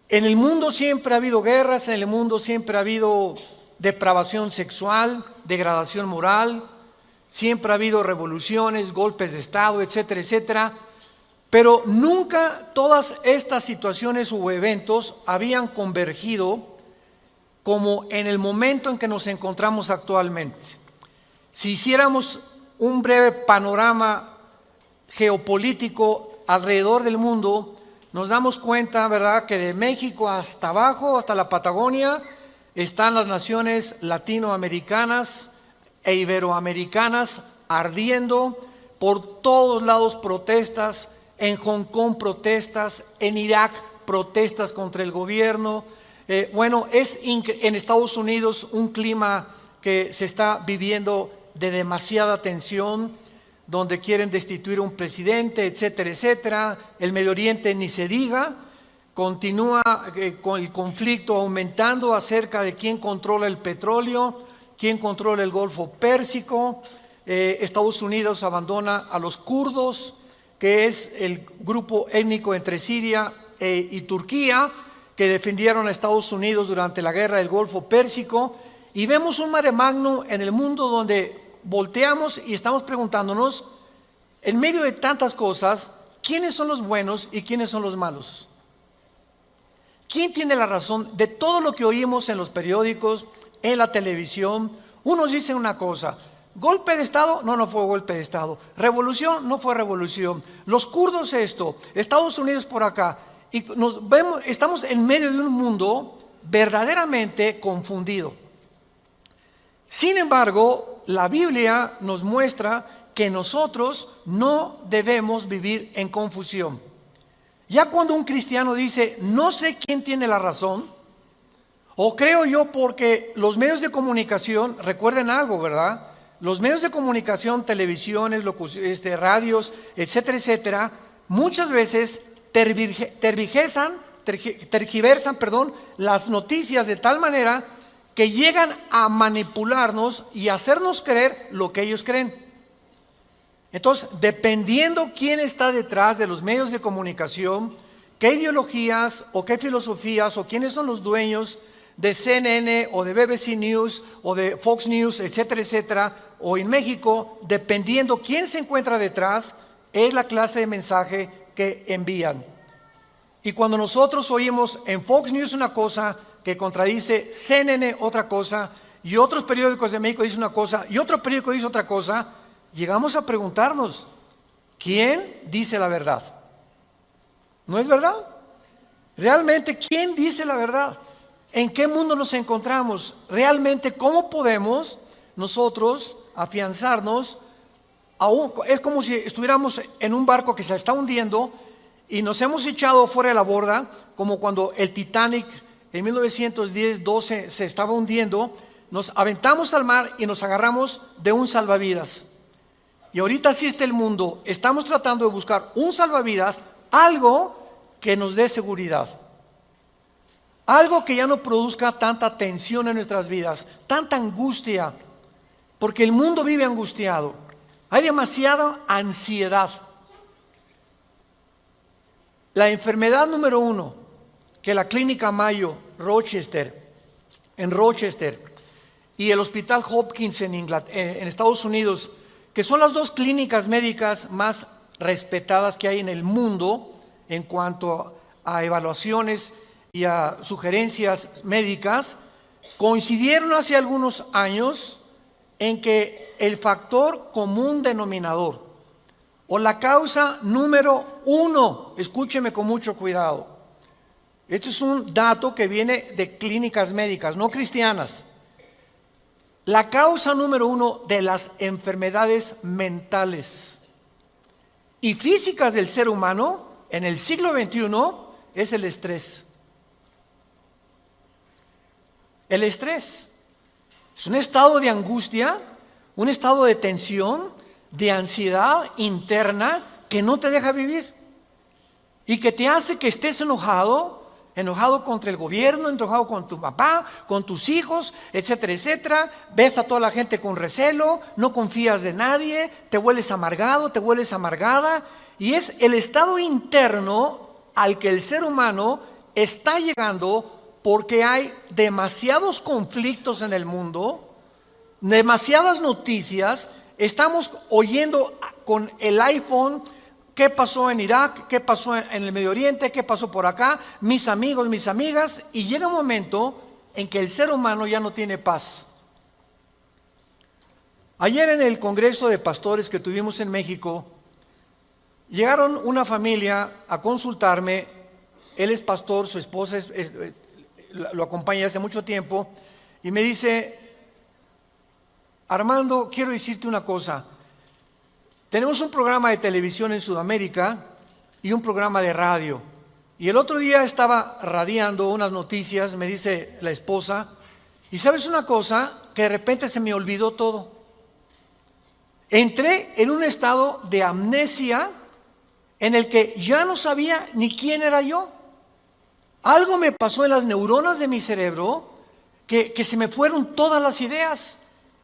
En el mundo siempre ha habido guerras, en el mundo siempre ha habido depravación sexual, degradación moral, siempre ha habido revoluciones, golpes de Estado, etcétera, etcétera. Pero nunca todas estas situaciones u eventos habían convergido como en el momento en que nos encontramos actualmente. Si hiciéramos un breve panorama geopolítico alrededor del mundo, nos damos cuenta, ¿verdad?, que de México hasta abajo, hasta la Patagonia, están las naciones latinoamericanas e iberoamericanas ardiendo, por todos lados protestas, en Hong Kong protestas, en Irak protestas contra el gobierno. Es en Estados Unidos un clima que se está viviendo de demasiada tensión, donde quieren destituir a un presidente, etcétera, etcétera. El Medio Oriente ni se diga, continúa con el conflicto aumentando acerca de quién controla el petróleo, quién controla el Golfo Pérsico. Estados Unidos abandona a los kurdos, que es el grupo étnico entre Siria y Turquía, que defendieron a Estados Unidos durante la guerra del Golfo Pérsico. Y vemos un mare magnum en el mundo donde volteamos y estamos preguntándonos, en medio de tantas cosas, ¿quiénes son los buenos y quiénes son los malos? ¿Quién tiene la razón de todo lo que oímos en los periódicos, en la televisión? Unos dicen una cosa: golpe de Estado, no fue golpe de Estado. Revolución, no fue revolución. Los kurdos esto, Estados Unidos por acá. Y estamos en medio de un mundo verdaderamente confundido. Sin embargo, la Biblia nos muestra que nosotros no debemos vivir en confusión. Ya cuando un cristiano dice, no sé quién tiene la razón, o creo yo porque los medios de comunicación, recuerden algo, ¿verdad? Los medios de comunicación, televisiones, radios, etcétera, etcétera, muchas veces tergiversan, las noticias de tal manera que llegan a manipularnos y hacernos creer lo que ellos creen. Entonces, dependiendo quién está detrás de los medios de comunicación, qué ideologías o qué filosofías o quiénes son los dueños de CNN o de BBC News o de Fox News, etcétera, etcétera, o en México, dependiendo quién se encuentra detrás, es la clase de mensaje que envían. Y cuando nosotros oímos en Fox News una cosa que contradice CNN otra cosa, y otros periódicos de México dicen una cosa, y otro periódico dice otra cosa, llegamos a preguntarnos, ¿quién dice la verdad? ¿No es verdad? Realmente, ¿quién dice la verdad? ¿En qué mundo nos encontramos? Realmente, ¿cómo podemos nosotros afianzarnos? Es como si estuviéramos en un barco que se está hundiendo y nos hemos echado fuera de la borda, como cuando el Titanic en 1910-12 se estaba hundiendo. Nos aventamos al mar y nos agarramos de un salvavidas. Y ahorita así está el mundo. Estamos tratando de buscar un salvavidas, algo que nos dé seguridad. Algo que ya no produzca tanta tensión en nuestras vidas, tanta angustia, porque el mundo vive angustiado. Hay demasiada ansiedad. La enfermedad número 1 que la Clínica Mayo en Rochester y el Hospital Hopkins en Estados Unidos, que son las dos clínicas médicas más respetadas que hay en el mundo en cuanto a evaluaciones y a sugerencias médicas, coincidieron hace algunos años en que el factor común denominador o la causa número 1, escúcheme con mucho cuidado, este es un dato que viene de clínicas médicas, no cristianas. La causa número 1 de las enfermedades mentales y físicas del ser humano en el siglo XXI es el estrés. El estrés es un estado de angustia, un estado de tensión, de ansiedad interna que no te deja vivir y que te hace que estés enojado contra el gobierno, enojado con tu papá, con tus hijos, etcétera, etcétera. Ves a toda la gente con recelo, no confías de nadie, te vuelves amargado, te vuelves amargada. Y es el estado interno al que el ser humano está llegando porque hay demasiados conflictos en el mundo, demasiadas noticias. Estamos oyendo con el iPhone qué pasó en Irak, qué pasó en el Medio Oriente, qué pasó por acá, mis amigos, mis amigas, y llega un momento en que el ser humano ya no tiene paz. Ayer en el Congreso de Pastores que tuvimos en México, llegaron una familia a consultarme. Él es pastor, su esposa lo acompaña hace mucho tiempo, y me dice: Armando, quiero decirte una cosa. Tenemos un programa de televisión en Sudamérica y un programa de radio. Y el otro día estaba radiando unas noticias, me dice la esposa, y ¿sabes una cosa? Que de repente se me olvidó todo. Entré en un estado de amnesia en el que ya no sabía ni quién era yo. Algo me pasó en las neuronas de mi cerebro que se me fueron todas las ideas.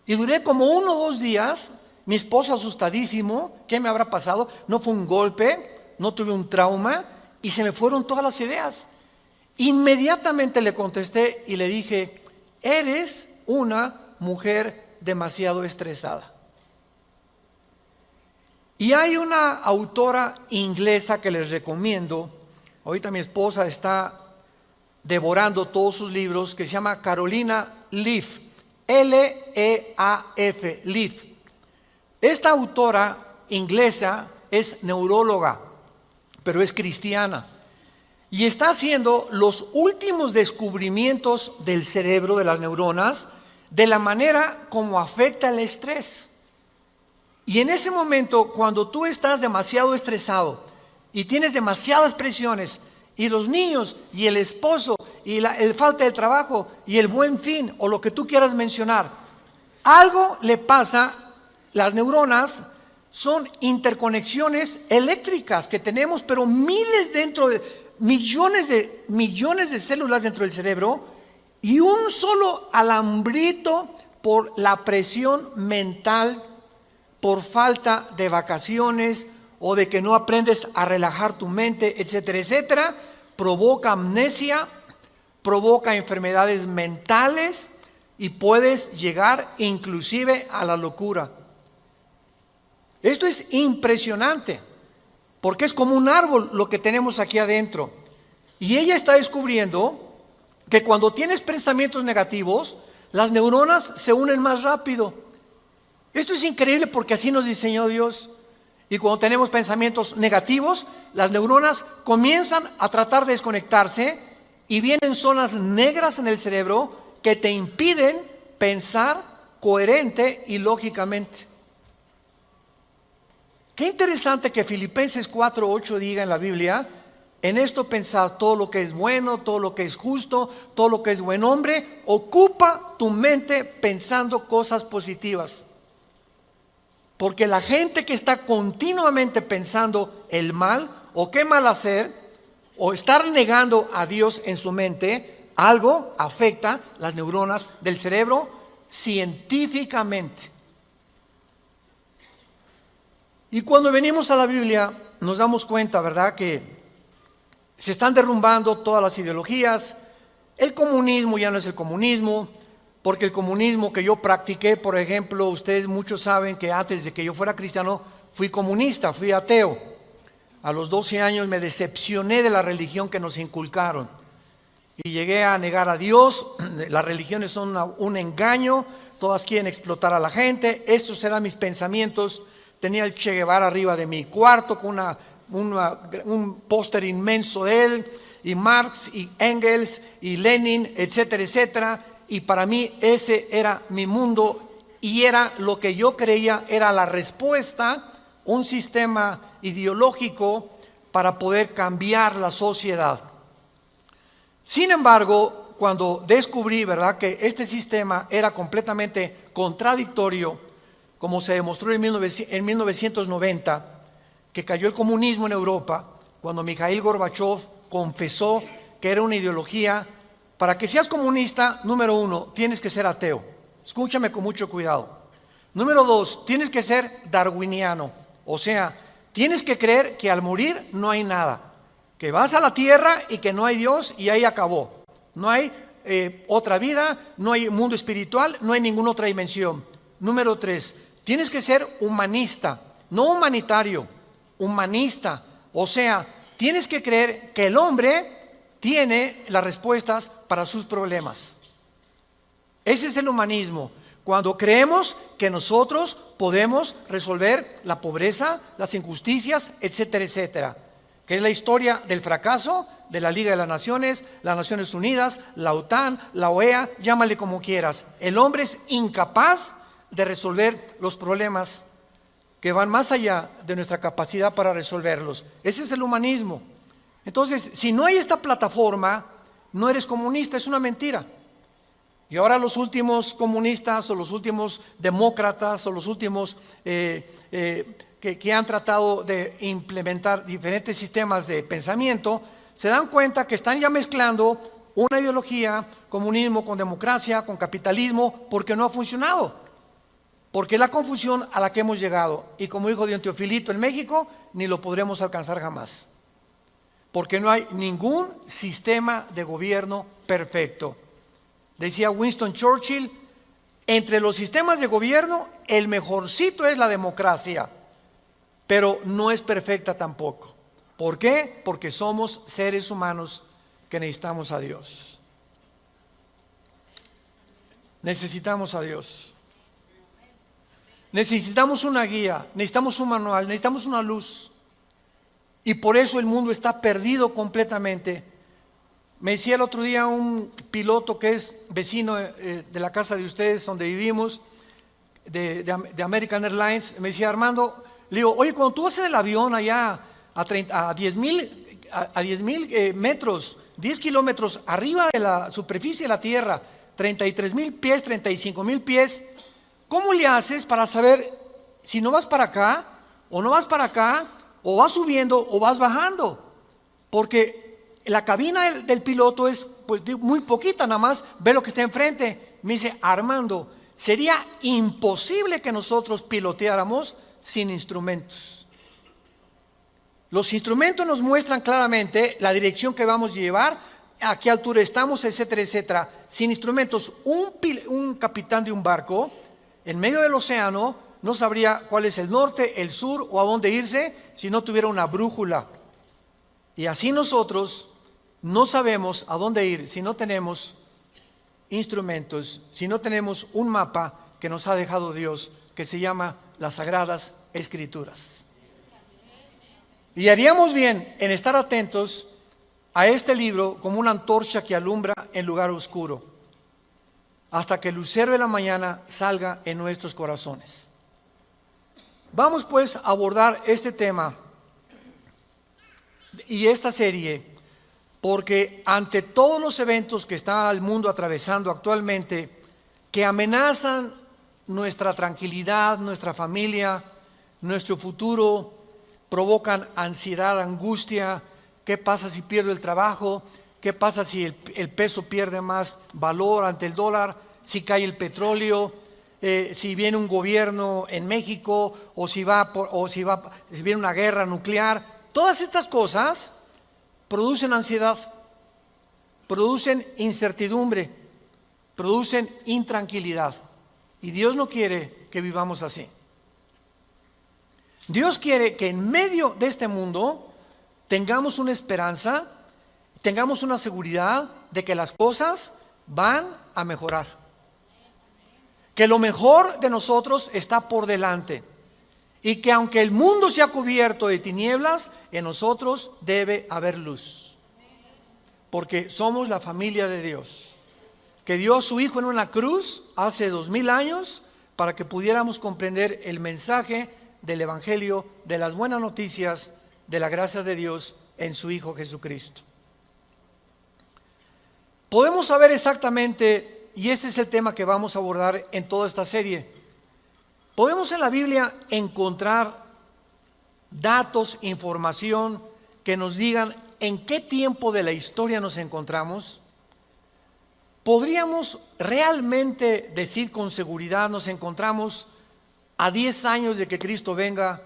Y duré como 1 o 2 días. Mi esposo asustadísimo, ¿qué me habrá pasado? No fue un golpe, no tuve un trauma, y se me fueron todas las ideas. Inmediatamente le contesté y le dije: eres una mujer demasiado estresada. Y hay una autora inglesa que les recomiendo. Ahorita mi esposa está devorando todos sus libros, que se llama Carolina Leaf, L-E-A-F, Leaf. Esta autora inglesa es neuróloga, pero es cristiana, y está haciendo los últimos descubrimientos del cerebro, de las neuronas, de la manera como afecta el estrés. Y en ese momento, cuando tú estás demasiado estresado y tienes demasiadas presiones, y los niños, y el esposo, y el falta de trabajo, y el buen fin, o lo que tú quieras mencionar, algo le pasa. Las neuronas son interconexiones eléctricas que tenemos, pero millones de células dentro del cerebro, y un solo alambrito por la presión mental, por falta de vacaciones o de que no aprendes a relajar tu mente, etcétera, etcétera, provoca amnesia, provoca enfermedades mentales y puedes llegar inclusive a la locura. Esto es impresionante, porque es como un árbol lo que tenemos aquí adentro. Y ella está descubriendo que cuando tienes pensamientos negativos, las neuronas se unen más rápido. Esto es increíble porque así nos diseñó Dios. Y cuando tenemos pensamientos negativos, las neuronas comienzan a tratar de desconectarse y vienen zonas negras en el cerebro que te impiden pensar coherente y lógicamente. Qué interesante que Filipenses 4:8 diga en la Biblia: en esto pensad, todo lo que es bueno, todo lo que es justo, todo lo que es buen hombre, ocupa tu mente pensando cosas positivas. Porque la gente que está continuamente pensando el mal, o qué mal hacer, o estar negando a Dios en su mente, algo afecta las neuronas del cerebro científicamente. Y cuando venimos a la Biblia nos damos cuenta, ¿verdad?, que se están derrumbando todas las ideologías. El comunismo ya no es el comunismo, porque el comunismo que yo practiqué, por ejemplo, ustedes muchos saben que antes de que yo fuera cristiano fui comunista, fui ateo. A los 12 años me decepcioné de la religión que nos inculcaron y llegué a negar a Dios. Las religiones son un engaño, todas quieren explotar a la gente. Estos eran mis pensamientos. Tenía el Che Guevara arriba de mi cuarto con un póster inmenso de él, y Marx y Engels y Lenin, etcétera, etcétera. Y para mí ese era mi mundo y era lo que yo creía era la respuesta, un sistema ideológico para poder cambiar la sociedad. Sin embargo, cuando descubrí, ¿verdad?, que este sistema era completamente contradictorio, como se demostró en 1990, que cayó el comunismo en Europa, cuando Mikhail Gorbachev confesó que era una ideología. Para que seas comunista, número 1, tienes que ser ateo. Escúchame con mucho cuidado. Número 2, tienes que ser darwiniano. O sea, tienes que creer que al morir no hay nada, que vas a la tierra y que no hay Dios y ahí acabó. No hay otra vida, no hay mundo espiritual, no hay ninguna otra dimensión. Número 3, tienes que ser humanista, no humanitario, humanista. O sea, tienes que creer que el hombre tiene las respuestas para sus problemas. Ese es el humanismo. Cuando creemos que nosotros podemos resolver la pobreza, las injusticias, etcétera, etcétera. Que es la historia del fracaso de la Liga de las Naciones Unidas, la OTAN, la OEA, llámale como quieras. El hombre es incapaz de resolver los problemas que van más allá de nuestra capacidad para resolverlos. Ese es el humanismo. Entonces, si no hay esta plataforma, no eres comunista, es una mentira. Y ahora los últimos comunistas o los últimos demócratas o los últimos que han tratado de implementar diferentes sistemas de pensamiento, se dan cuenta que están ya mezclando una ideología, comunismo con democracia, con capitalismo, porque no ha funcionado. Porque es la confusión a la que hemos llegado. Y como dijo don Teofilito en México, ni lo podremos alcanzar jamás. Porque no hay ningún sistema de gobierno perfecto. Decía Winston Churchill, entre los sistemas de gobierno, el mejorcito es la democracia, pero no es perfecta tampoco. ¿Por qué? Porque somos seres humanos que necesitamos a Dios. Necesitamos a Dios. Necesitamos una guía, necesitamos un manual, necesitamos una luz. Y por eso el mundo está perdido completamente. Me decía el otro día un piloto que es vecino de la casa de ustedes donde vivimos, de American Airlines, me decía: Armando, le digo, oye, cuando tú vas en el avión allá a 10,000 metros, 10 kilómetros arriba de la superficie de la tierra, 33,000 pies, 35,000 pies, ¿cómo le haces para saber si no vas para acá o no vas para acá, o vas subiendo o vas bajando? Porque la cabina del piloto es pues muy poquita, nada más ve lo que está enfrente. Me dice: Armando, sería imposible que nosotros piloteáramos sin instrumentos. Los instrumentos nos muestran claramente la dirección que vamos a llevar, a qué altura estamos, etcétera, etcétera. Sin instrumentos, un capitán de un barco en medio del océano no sabría cuál es el norte, el sur o a dónde irse si no tuviera una brújula. Y así nosotros no sabemos a dónde ir si no tenemos instrumentos, si no tenemos un mapa que nos ha dejado Dios, que se llama las Sagradas Escrituras. Y haríamos bien en estar atentos a este libro como una antorcha que alumbra en lugar oscuro, hasta que el lucero de la mañana salga en nuestros corazones. Vamos pues a abordar este tema y esta serie, porque ante todos los eventos que está el mundo atravesando actualmente, que amenazan nuestra tranquilidad, nuestra familia, nuestro futuro, provocan ansiedad, angustia. ¿Qué pasa si pierdo el trabajo? ¿Qué pasa si el peso pierde más valor ante el dólar? Si cae el petróleo, si viene un gobierno en México, o si viene una guerra nuclear. Todas estas cosas producen ansiedad, producen incertidumbre, producen intranquilidad. Y Dios no quiere que vivamos así. Dios quiere que en medio de este mundo tengamos una esperanza, tengamos una seguridad de que las cosas van a mejorar. Que lo mejor de nosotros está por delante. Y que aunque el mundo sea cubierto de tinieblas, en nosotros debe haber luz. Porque somos la familia de Dios, que dio a su Hijo en una cruz hace 2000 años para que pudiéramos comprender el mensaje del Evangelio, de las buenas noticias, de la gracia de Dios en su Hijo Jesucristo. Podemos saber exactamente, y este es el tema que vamos a abordar en toda esta serie, podemos en la Biblia encontrar datos, información que nos digan en qué tiempo de la historia nos encontramos. ¿Podríamos realmente decir con seguridad nos encontramos a 10 años de que Cristo venga,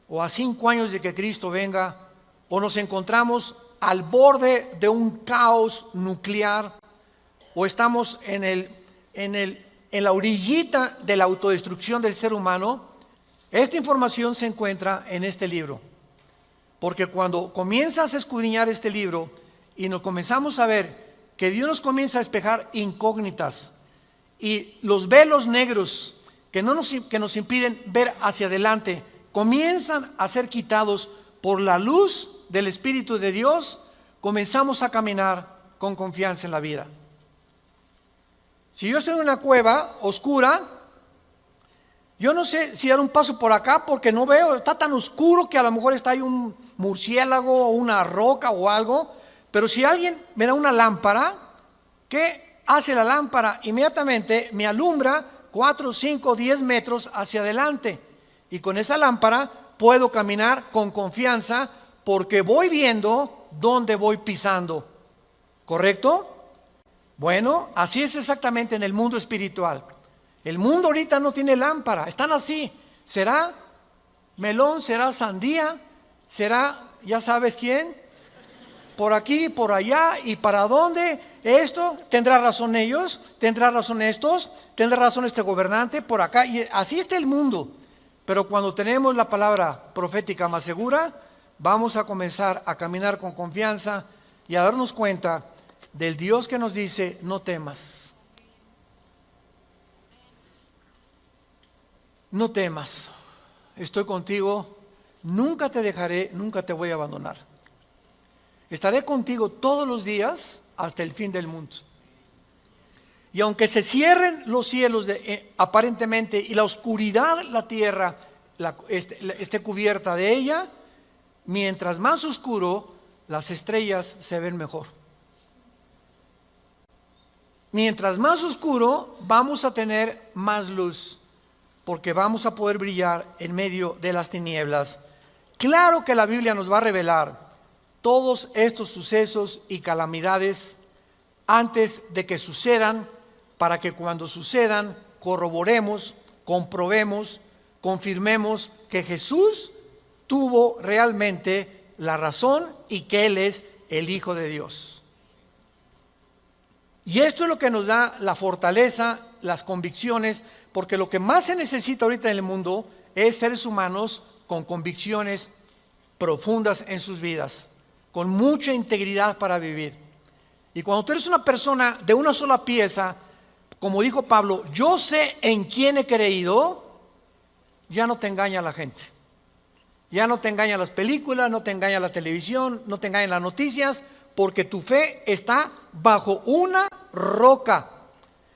o a 5 años de que Cristo venga, o nos encontramos al borde de un caos nuclear o estamos en la orillita de la autodestrucción del ser humano, esta información se encuentra en este libro. Porque cuando comienzas a escudriñar este libro y nos comenzamos a ver que Dios nos comienza a despejar incógnitas y los velos negros que nos impiden ver hacia adelante comienzan a ser quitados por la luz del Espíritu de Dios, comenzamos a caminar con confianza en la vida. Si yo estoy en una cueva oscura, yo no sé si dar un paso por acá porque no veo, está tan oscuro que a lo mejor está ahí un murciélago o una roca o algo, pero si alguien me da una lámpara, ¿qué hace la lámpara? Inmediatamente me alumbra 4, 5, 10 metros hacia adelante y con esa lámpara puedo caminar con confianza porque voy viendo dónde voy pisando, ¿correcto? Bueno, así es exactamente en el mundo espiritual. El mundo ahorita no tiene lámpara, están así. ¿Será melón? ¿Será sandía? ¿Será, ya sabes quién? Por aquí, por allá, ¿y para dónde? Esto, ¿tendrá razón ellos? ¿Tendrá razón estos? ¿Tendrá razón este gobernante? Por acá, y así está el mundo. Pero cuando tenemos la palabra profética más segura, vamos a comenzar a caminar con confianza y a darnos cuenta del Dios que nos dice, no temas. No temas, estoy contigo, nunca te dejaré, nunca te voy a abandonar. Estaré contigo todos los días hasta el fin del mundo. Y aunque se cierren los cielos aparentemente y la oscuridad, la tierra esté cubierta de ella, mientras más oscuro, las estrellas se ven mejor. Mientras más oscuro, vamos a tener más luz, porque vamos a poder brillar en medio de las tinieblas. Claro que la Biblia nos va a revelar todos estos sucesos y calamidades antes de que sucedan, para que cuando sucedan corroboremos, comprobemos, confirmemos que Jesús tuvo realmente la razón y que Él es el Hijo de Dios. Y esto es lo que nos da la fortaleza, las convicciones, porque lo que más se necesita ahorita en el mundo es seres humanos con convicciones profundas en sus vidas, con mucha integridad para vivir. Y cuando tú eres una persona de una sola pieza, como dijo Pablo, yo sé en quién he creído, ya no te engaña la gente. Ya no te engañan las películas, no te engaña la televisión, no te engañan las noticias, porque tu fe está bajo una roca.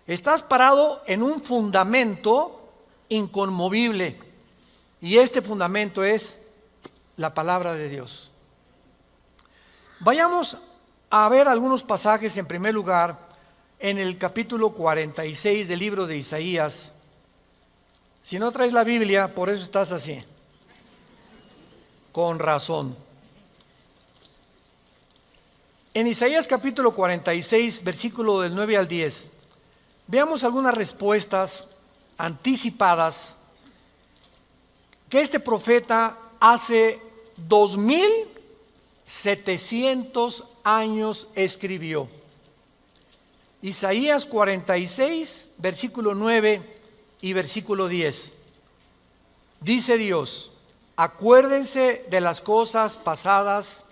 Estás parado en un fundamento inconmovible. Y este fundamento es la palabra de Dios. Vayamos a ver algunos pasajes en primer lugar en el capítulo 46 del libro de Isaías. Si no traes la Biblia, por eso estás así. Con razón. En Isaías capítulo 46, versículo del 9 al 10, veamos algunas respuestas anticipadas que este profeta hace 2700 años escribió. Isaías 46, versículo 9 y versículo 10. Dice Dios: acuérdense de las cosas pasadas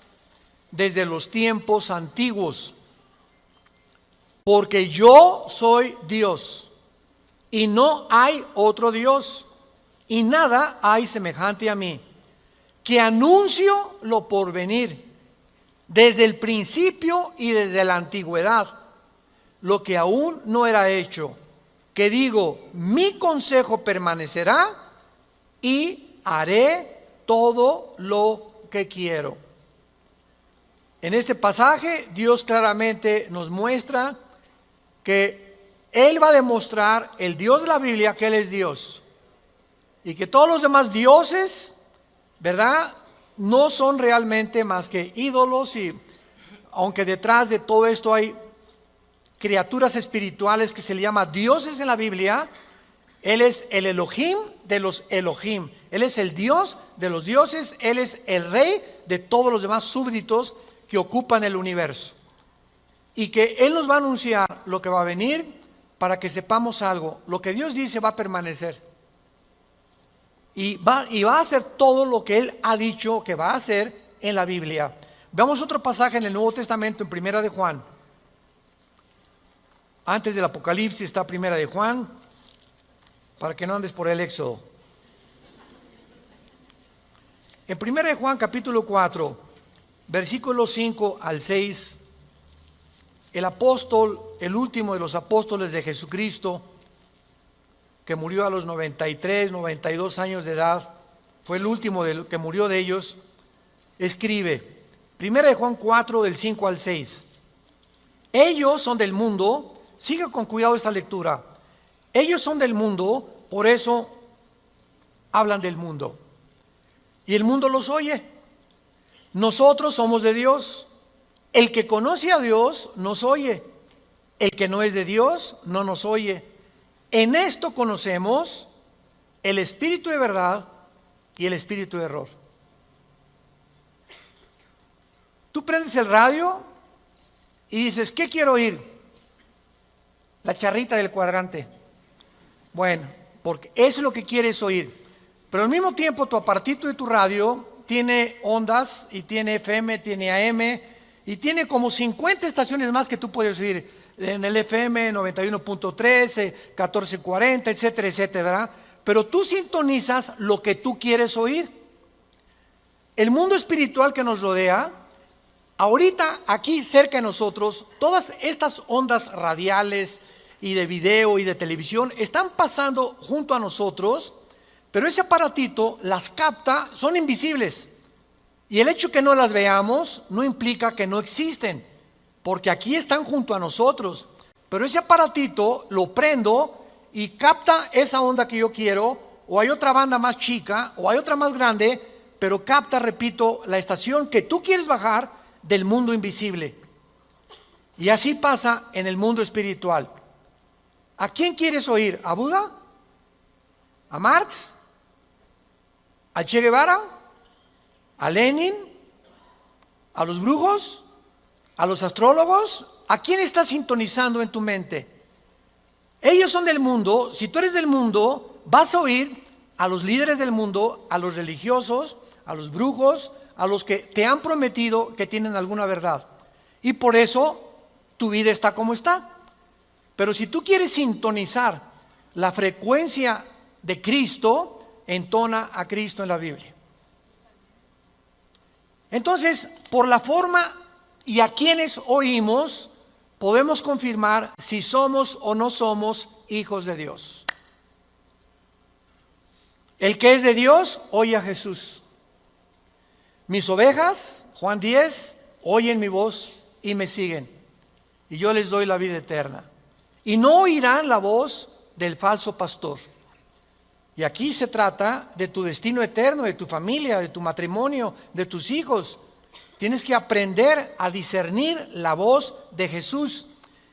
desde los tiempos antiguos, porque yo soy Dios y no hay otro Dios, y nada hay semejante a mí, que anuncio lo porvenir desde el principio y desde la antigüedad, lo que aún no era hecho, que digo, mi consejo permanecerá y haré todo lo que quiero. En este pasaje Dios claramente nos muestra que Él va a demostrar, el Dios de la Biblia, que Él es Dios. Y que todos los demás dioses, ¿verdad?, no son realmente más que ídolos. Y aunque detrás de todo esto hay criaturas espirituales que se le llama dioses en la Biblia, Él es el Elohim de los Elohim. Él es el Dios de los dioses. Él es el rey de todos los demás súbditos que ocupan el universo. Y que Él nos va a anunciar lo que va a venir para que sepamos algo. Lo que Dios dice va a permanecer. Y va a hacer todo lo que Él ha dicho que va a hacer en la Biblia. Veamos otro pasaje en el Nuevo Testamento, en Primera de Juan. Antes del Apocalipsis está Primera de Juan, para que no andes por el Éxodo. En Primera de Juan, capítulo 4, versículos 5 al 6, el apóstol, el último de los apóstoles de Jesucristo, que murió a los 93, 92 años de edad, fue el último que murió de ellos, escribe, Primera de Juan 4, del 5 al 6, ellos son del mundo, siga con cuidado esta lectura, ellos son del mundo, por eso hablan del mundo, y el mundo los oye. Nosotros somos de Dios, el que conoce a Dios nos oye, el que no es de Dios no nos oye. En esto conocemos el espíritu de verdad y el espíritu de error. Tú prendes el radio y dices, ¿qué quiero oír? La charrita del cuadrante. Bueno, porque eso es lo que quieres oír. Pero al mismo tiempo tu aparatito de tu radio tiene ondas y tiene FM, tiene AM y tiene como 50 estaciones más que tú puedes oír en el FM 91.3, 1440, etcétera, etcétera, ¿verdad? Pero tú sintonizas lo que tú quieres oír. El mundo espiritual que nos rodea, ahorita aquí cerca de nosotros, todas estas ondas radiales y de video y de televisión están pasando junto a nosotros, pero ese aparatito las capta, son invisibles. Y el hecho que no las veamos no implica que no existen, porque aquí están junto a nosotros. Pero ese aparatito lo prendo y capta esa onda que yo quiero, o hay otra banda más chica, o hay otra más grande, pero capta, repito, la estación que tú quieres bajar del mundo invisible. Y así pasa en el mundo espiritual. ¿A quién quieres oír? ¿A Buda? ¿A Marx? ¿A Che Guevara? ¿A Lenin? ¿A los brujos? ¿A los astrólogos? ¿A quién estás sintonizando en tu mente? Ellos son del mundo. Si tú eres del mundo, vas a oír a los líderes del mundo, a los religiosos, a los brujos, a los que te han prometido que tienen alguna verdad. Y por eso tu vida está como está. Pero si tú quieres sintonizar la frecuencia de Cristo, entona a Cristo en la Biblia. Entonces, por la forma y a quienes oímos, podemos confirmar si somos o no somos hijos de Dios. El que es de Dios, oye a Jesús. Mis ovejas, Juan 10, oyen mi voz y me siguen. Y yo les doy la vida eterna. Y no oirán la voz del falso pastor. Y aquí se trata de tu destino eterno, de tu familia, de tu matrimonio, de tus hijos. Tienes que aprender a discernir la voz de Jesús.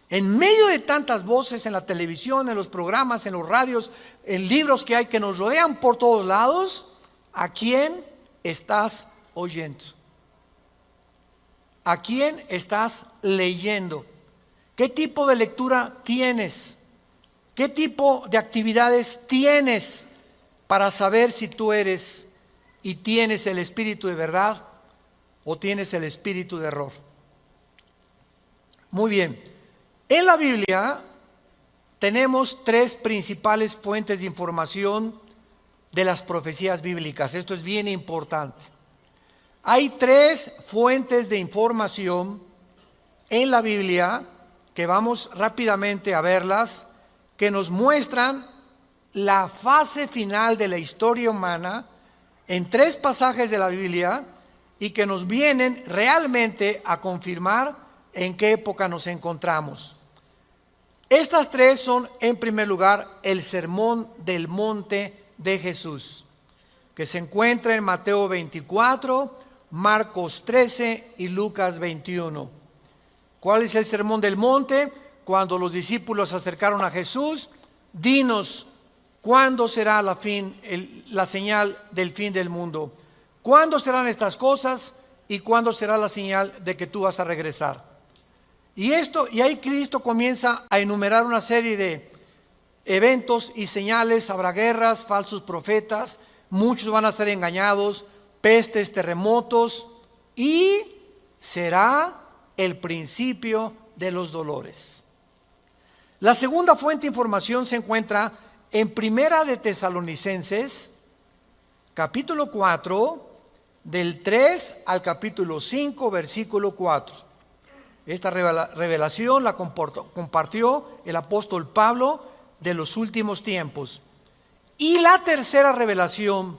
En medio de tantas voces en la televisión, en los programas, en los radios, en libros que hay que nos rodean por todos lados, ¿a quién estás oyendo? ¿A quién estás leyendo? ¿Qué tipo de lectura tienes? ¿Qué tipo de actividades tienes para saber si tú eres y tienes el espíritu de verdad o tienes el espíritu de error? Muy bien. En la Biblia tenemos tres principales fuentes de información de las profecías bíblicas. Esto es bien importante. Hay tres fuentes de información en la Biblia que vamos rápidamente a verlas, que nos muestran la fase final de la historia humana en tres pasajes de la Biblia y que nos vienen realmente a confirmar en qué época nos encontramos. Estas tres son, en primer lugar, el Sermón del Monte de Jesús, que se encuentra en Mateo 24, Marcos 13 y Lucas 21. ¿Cuál es el Sermón del Monte? Cuando los discípulos se acercaron a Jesús, dinos, ¿cuándo será la señal del fin del mundo? ¿Cuándo serán estas cosas y cuándo será la señal de que tú vas a regresar. Y ahí Cristo comienza a enumerar una serie de eventos y señales. Habrá guerras, falsos profetas, muchos van a ser engañados, pestes, terremotos, y será el principio de los dolores. La segunda fuente de información se encuentra en Primera de Tesalonicenses, capítulo 4, del 3 al capítulo 5, versículo 4. Esta revelación la compartió el apóstol Pablo de los últimos tiempos. Y la tercera revelación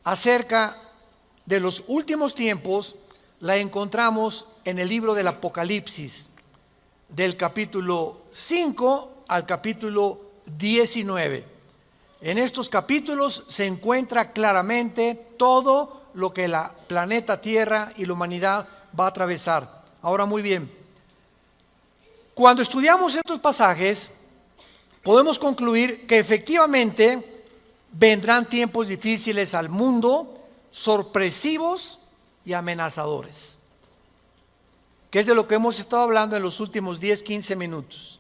acerca de los últimos tiempos la encontramos en el libro del Apocalipsis, del capítulo 5 al capítulo 19. En estos capítulos se encuentra claramente todo lo que la planeta Tierra y la humanidad va a atravesar. Ahora, muy bien, cuando estudiamos estos pasajes, podemos concluir que efectivamente vendrán tiempos difíciles al mundo, sorpresivos y amenazadores, que es de lo que hemos estado hablando en los últimos 10-15 minutos.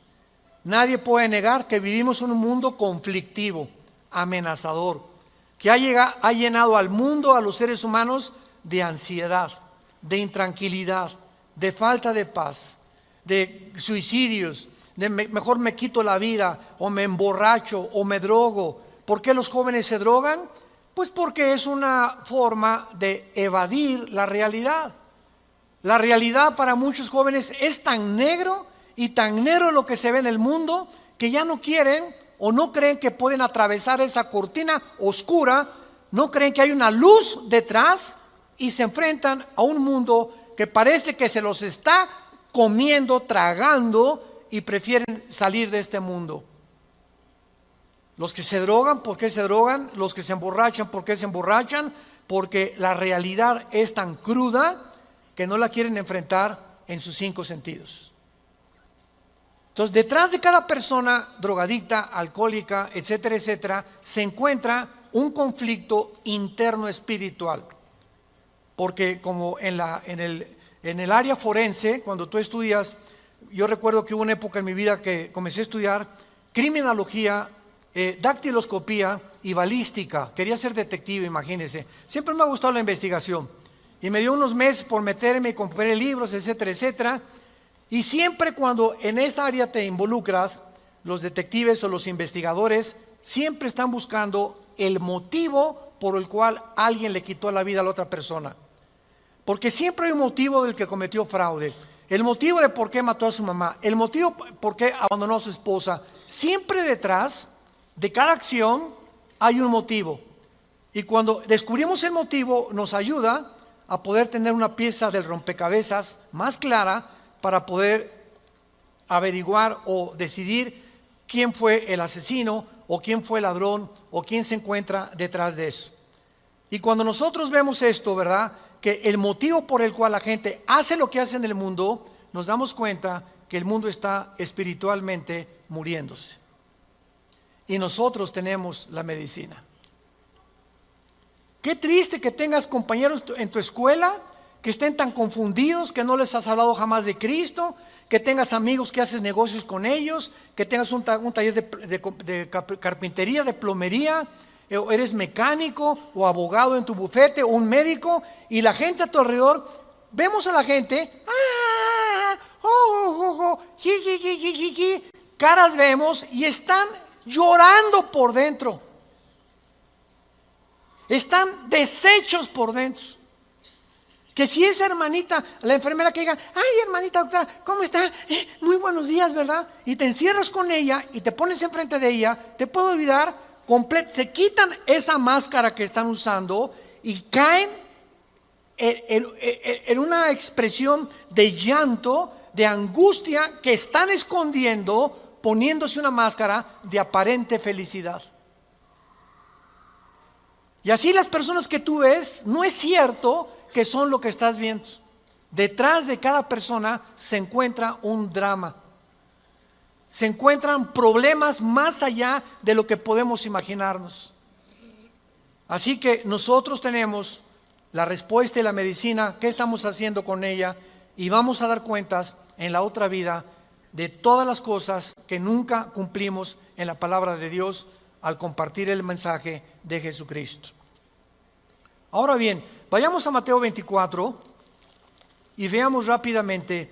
Nadie puede negar que vivimos en un mundo conflictivo, amenazador, que ha llenado al mundo, a los seres humanos, de ansiedad, de intranquilidad, de falta de paz, de suicidios, de mejor me quito la vida, o me emborracho, o me drogo. ¿Por qué los jóvenes se drogan? Pues porque es una forma de evadir la realidad. La realidad para muchos jóvenes es tan negro y tan negro lo que se ve en el mundo, que ya no quieren o no creen que pueden atravesar esa cortina oscura, no creen que hay una luz detrás, y se enfrentan a un mundo que parece que se los está comiendo, tragando, y prefieren salir de este mundo. Los que se drogan, ¿por qué se drogan? Los que se emborrachan, ¿por qué se emborrachan? Porque la realidad es tan cruda que no la quieren enfrentar en sus 5 sentidos. Entonces, detrás de cada persona drogadicta, alcohólica, etcétera, etcétera, se encuentra un conflicto interno espiritual. Porque como en el área forense, cuando tú estudias, yo recuerdo que hubo una época en mi vida que comencé a estudiar criminología, dactiloscopía y balística. Quería ser detective, imagínense. Siempre me ha gustado la investigación. Y me dio unos meses por meterme y compré libros, etcétera, etcétera. Y siempre cuando en esa área te involucras, los detectives o los investigadores siempre están buscando el motivo por el cual alguien le quitó la vida a la otra persona. Porque siempre hay un motivo del que cometió fraude, el motivo de por qué mató a su mamá, el motivo por qué abandonó a su esposa. Siempre detrás de cada acción hay un motivo. Y cuando descubrimos el motivo, nos ayuda a poder tener una pieza del rompecabezas más clara para poder averiguar o decidir quién fue el asesino, o quién fue el ladrón, o quién se encuentra detrás de eso. Y cuando nosotros vemos esto, ¿verdad?, que el motivo por el cual la gente hace lo que hace en el mundo, nos damos cuenta que el mundo está espiritualmente muriéndose. Y nosotros tenemos la medicina. Qué triste que tengas compañeros en tu escuela que estén tan confundidos, que no les has hablado jamás de Cristo, que tengas amigos que haces negocios con ellos, que tengas un taller de carpintería, de plomería, o eres mecánico o abogado en tu bufete, o un médico, y la gente a tu alrededor, vemos a la gente, caras vemos, y están llorando por dentro, están deshechos por dentro. Que si esa hermanita, la enfermera, que diga, ay, hermanita doctora, ¿cómo está? Muy buenos días, ¿verdad? Y te encierras con ella y te pones enfrente de ella, te puede olvidar se quitan esa máscara que están usando y caen en una expresión de llanto, de angustia, que están escondiendo, poniéndose una máscara de aparente felicidad. Y así las personas que tú ves, no es cierto que son lo que estás viendo. Detrás de cada persona se encuentra un drama. Se encuentran problemas más allá de lo que podemos imaginarnos. Así que nosotros tenemos la respuesta y la medicina, qué estamos haciendo con ella, y vamos a dar cuentas en la otra vida de todas las cosas que nunca cumplimos en la palabra de Dios al compartir el mensaje de Jesucristo. Ahora bien, vayamos a Mateo 24 y veamos rápidamente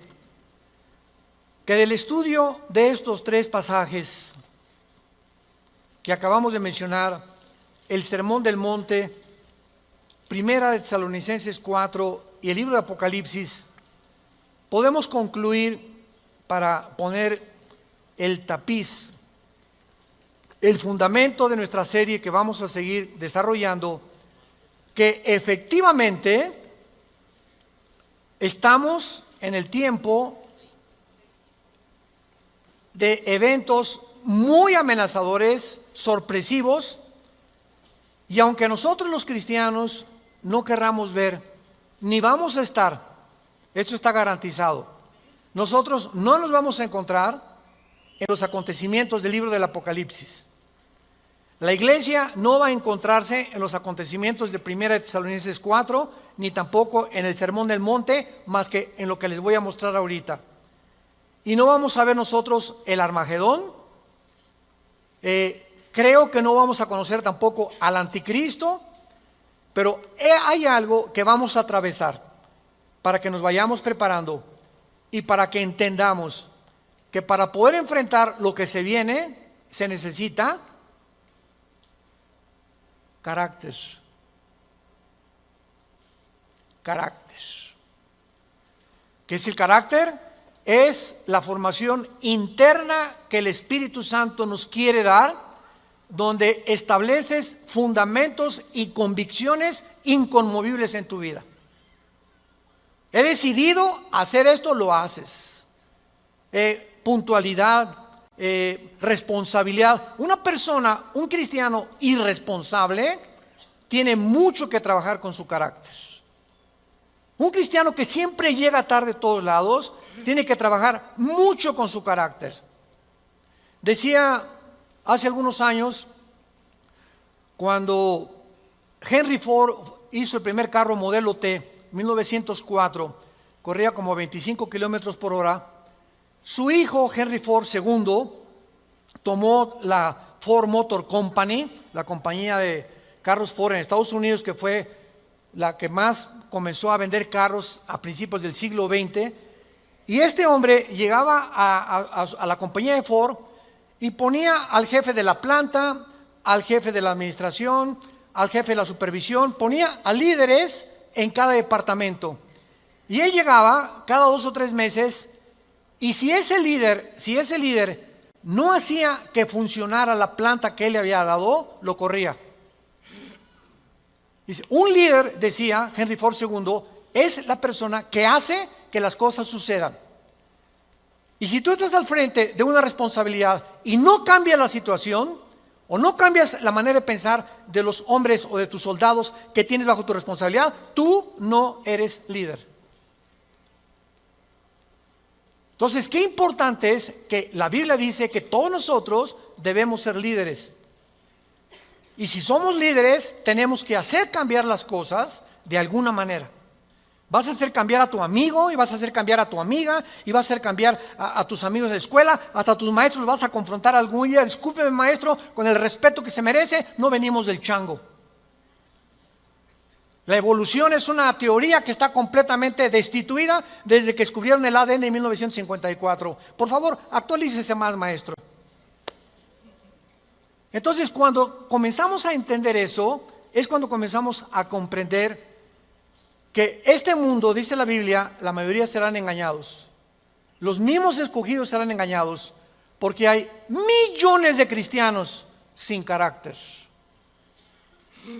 que del estudio de estos tres pasajes que acabamos de mencionar, el Sermón del Monte, Primera de Tesalonicenses 4 y el libro de Apocalipsis, podemos concluir, para poner el tapiz, el fundamento de nuestra serie que vamos a seguir desarrollando, que efectivamente estamos en el tiempo de eventos muy amenazadores, sorpresivos, y aunque nosotros los cristianos no querramos ver, ni vamos a estar, esto está garantizado, nosotros no nos vamos a encontrar en los acontecimientos del libro del Apocalipsis. La iglesia no va a encontrarse en los acontecimientos de Primera de Tesalonicenses 4, ni tampoco en el Sermón del Monte, más que en lo que les voy a mostrar ahorita. Y no vamos a ver nosotros el Armagedón. Creo que no vamos a conocer tampoco al Anticristo, pero hay algo que vamos a atravesar para que nos vayamos preparando y para que entendamos que para poder enfrentar lo que se viene se necesita carácter. Carácter. ¿Qué es el carácter? Es la formación interna que el Espíritu Santo nos quiere dar, donde estableces fundamentos y convicciones inconmovibles en tu vida. He decidido hacer esto, lo haces. Puntualidad, responsabilidad. Una persona, un cristiano irresponsable, tiene mucho que trabajar con su carácter. Un cristiano que siempre llega tarde a todos lados, tiene que trabajar mucho con su carácter. Decía hace algunos años, cuando Henry Ford hizo el primer carro modelo T, 1904, corría como 25 kilómetros por hora. Su hijo Henry Ford II tomó la Ford Motor Company, la compañía de carros Ford en Estados Unidos, que fue la que más comenzó a vender carros a principios del siglo XX. Y este hombre llegaba a la compañía de Ford y ponía al jefe de la planta, al jefe de la administración, al jefe de la supervisión, ponía a líderes en cada departamento. Y él llegaba cada 2 o 3 meses, y si ese líder no hacía que funcionara la planta que él le había dado, lo corría. Dice, un líder, decía Henry Ford II, es la persona que hace que las cosas sucedan. Y si tú estás al frente de una responsabilidad y no cambias la situación, o no cambias la manera de pensar de los hombres o de tus soldados que tienes bajo tu responsabilidad, tú no eres líder. Entonces, qué importante es que la Biblia dice que todos nosotros debemos ser líderes. Y si somos líderes, tenemos que hacer cambiar las cosas de alguna manera. Vas a hacer cambiar a tu amigo, y vas a hacer cambiar a tu amiga, y vas a hacer cambiar a tus amigos de la escuela, hasta a tus maestros los vas a confrontar algún día. Discúlpeme, maestro, con el respeto que se merece, no venimos del chango. La evolución es una teoría que está completamente destituida desde que descubrieron el ADN en 1954. Por favor, actualícese más, maestro. Entonces, cuando comenzamos a entender eso, es cuando comenzamos a comprender que este mundo, dice la Biblia, la mayoría serán engañados. Los mismos escogidos serán engañados, porque hay millones de cristianos sin carácter,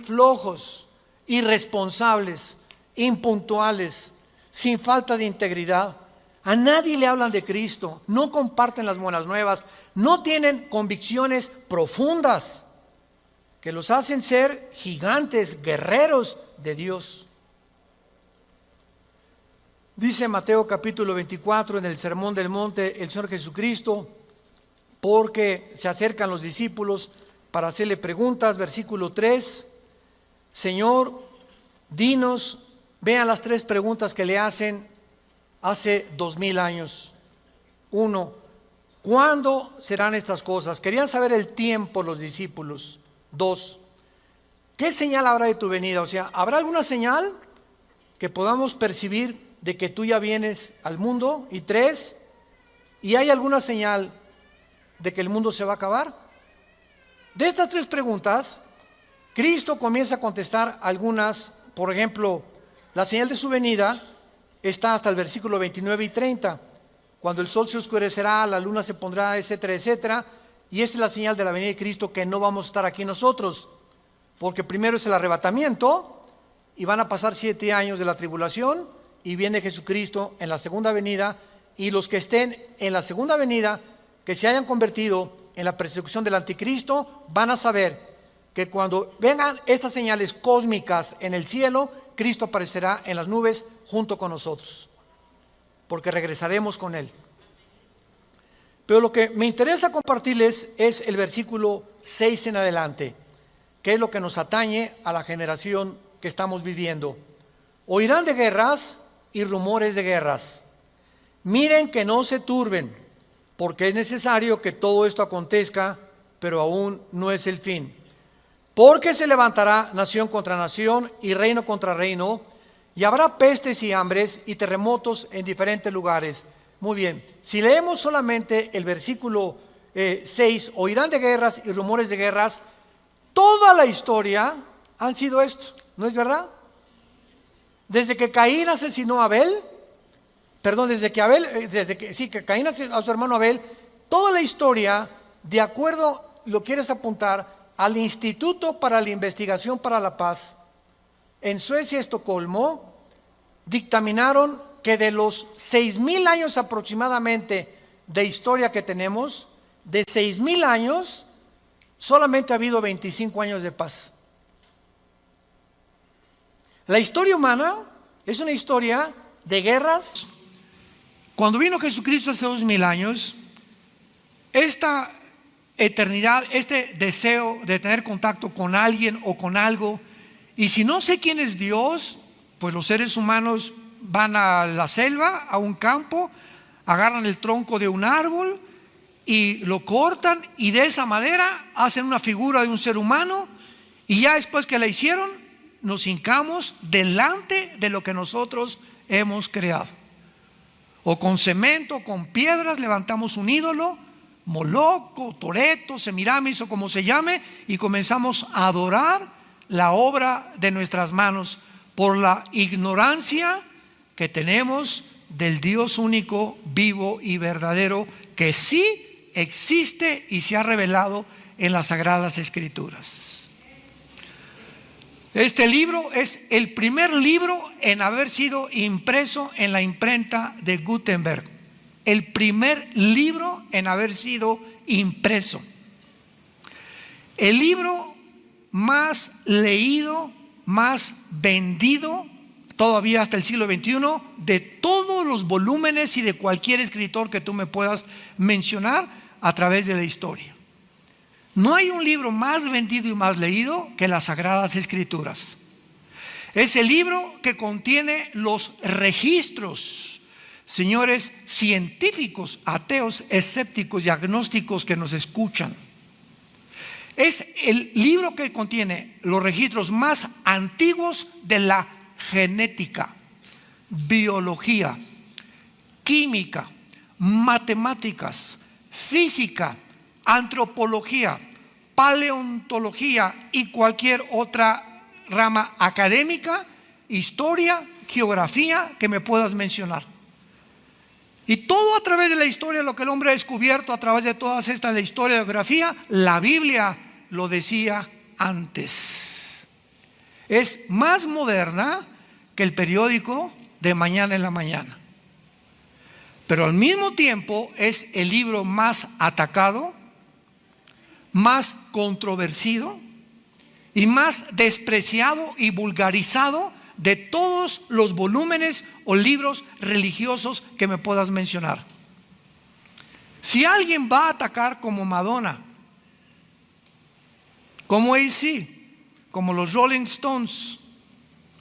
flojos, irresponsables, impuntuales, sin falta de integridad. A nadie le hablan de Cristo, no comparten las buenas nuevas, no tienen convicciones profundas que los hacen ser gigantes, guerreros de Dios. Dice Mateo capítulo 24 en el Sermón del Monte el Señor Jesucristo, porque se acercan los discípulos para hacerle preguntas, versículo 3, Señor, dinos, vean las 3 preguntas que le hacen hace 2000 años. 1, ¿cuándo serán estas cosas? Querían saber el tiempo los discípulos. 2, ¿qué señal habrá de tu venida? O sea, ¿habrá alguna señal que podamos percibir de que tú ya vienes al mundo? Y 3, ¿y hay alguna señal de que el mundo se va a acabar? De estas 3 preguntas, Cristo comienza a contestar algunas. Por ejemplo, la señal de su venida está hasta el versículo 29 y 30, cuando el sol se oscurecerá, la luna se pondrá, etcétera, etcétera, y esa es la señal de la venida de Cristo, que no vamos a estar aquí nosotros, porque primero es el arrebatamiento, y van a pasar 7 años de la tribulación, y viene Jesucristo en la segunda venida, y los que estén en la segunda venida, que se hayan convertido en la persecución del anticristo, van a saber que cuando vengan estas señales cósmicas en el cielo, Cristo aparecerá en las nubes junto con nosotros, porque regresaremos con Él. Pero lo que me interesa compartirles es el versículo 6 en adelante, que es lo que nos atañe a la generación que estamos viviendo. Oirán de guerras y rumores de guerras. Miren que no se turben, porque es necesario que todo esto acontezca, pero aún no es el fin. Porque se levantará nación contra nación y reino contra reino, y habrá pestes y hambres y terremotos en diferentes lugares. Muy bien, si leemos solamente el versículo 6, oirán de guerras y rumores de guerras, toda la historia han sido esto, ¿no es verdad? Desde que Caín asesinó a Abel, que Caín asesinó a su hermano Abel, toda la historia, de acuerdo, lo quieres apuntar, al Instituto para la Investigación para la Paz, en Suecia, Estocolmo, dictaminaron que de los 6,000 años aproximadamente de historia que tenemos, de 6,000 años, solamente ha habido 25 años de paz. La historia humana es una historia de guerras. Cuando vino Jesucristo hace 2,000 años, esta eternidad, este deseo de tener contacto con alguien o con algo, y si no sé quién es Dios, pues los seres humanos van a la selva, a un campo, agarran el tronco de un árbol y lo cortan, y de esa madera hacen una figura de un ser humano, y ya después que la hicieron, nos hincamos delante de lo que nosotros hemos creado, o con cemento, o con piedras levantamos un ídolo, Moloc, o Toreto, Semiramis, o como se llame, y comenzamos a adorar la obra de nuestras manos por la ignorancia que tenemos del Dios único, vivo y verdadero, que sí existe y se ha revelado en las Sagradas Escrituras. Este libro es el primer libro en haber sido impreso en la imprenta de Gutenberg. El primer libro en haber sido impreso. El libro más leído, más vendido, todavía hasta el siglo XXI, de todos los volúmenes y de cualquier escritor que tú me puedas mencionar a través de la historia. No hay un libro más vendido y más leído que las Sagradas Escrituras. Es el libro que contiene los registros, señores científicos, ateos, escépticos y agnósticos que nos escuchan. Es el libro que contiene los registros más antiguos de la genética, biología, química, matemáticas, física, antropología, paleontología y cualquier otra rama académica, historia, geografía que me puedas mencionar. Y todo a través de la historia, lo que el hombre ha descubierto a través de todas estas de historia y geografía, la Biblia lo decía antes. Es más moderna que el periódico de mañana en la mañana, pero al mismo tiempo es el libro más atacado, más controvertido y más despreciado y vulgarizado de todos los volúmenes o libros religiosos que me puedas mencionar. Si alguien va a atacar como Madonna, como AC, como los Rolling Stones,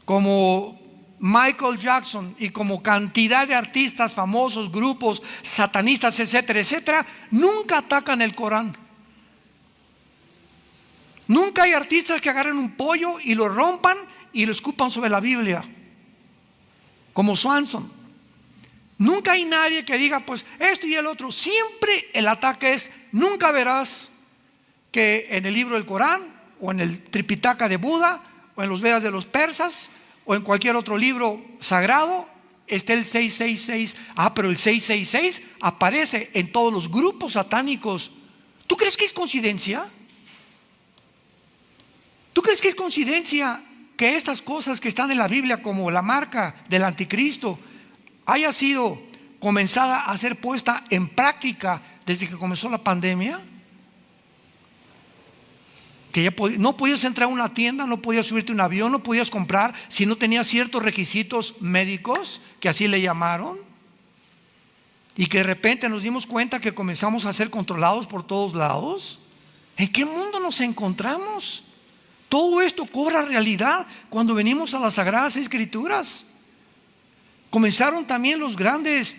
como Michael Jackson y como cantidad de artistas famosos, grupos satanistas, etcétera, etcétera, nunca atacan el Corán. Nunca hay artistas que agarren un pollo y lo rompan y lo escupan sobre la Biblia, como Swanson. Nunca hay nadie que diga, pues esto y el otro. Siempre el ataque es: nunca verás que en el libro del Corán, o en el Tripitaka de Buda, o en los Vedas de los persas, o en cualquier otro libro sagrado, esté el 666. Pero el 666 aparece en todos los grupos satánicos. ¿Tú crees que es coincidencia? ¿Tú crees que es coincidencia que estas cosas que están en la Biblia, como la marca del anticristo, haya sido comenzada a ser puesta en práctica desde que comenzó la pandemia? Que ya no podías entrar a una tienda, no podías subirte a un avión, no podías comprar si no tenías ciertos requisitos médicos, que así le llamaron, y que de repente nos dimos cuenta que comenzamos a ser controlados por todos lados. ¿En qué mundo nos encontramos? Todo esto cobra realidad cuando venimos a las Sagradas Escrituras. Comenzaron también los grandes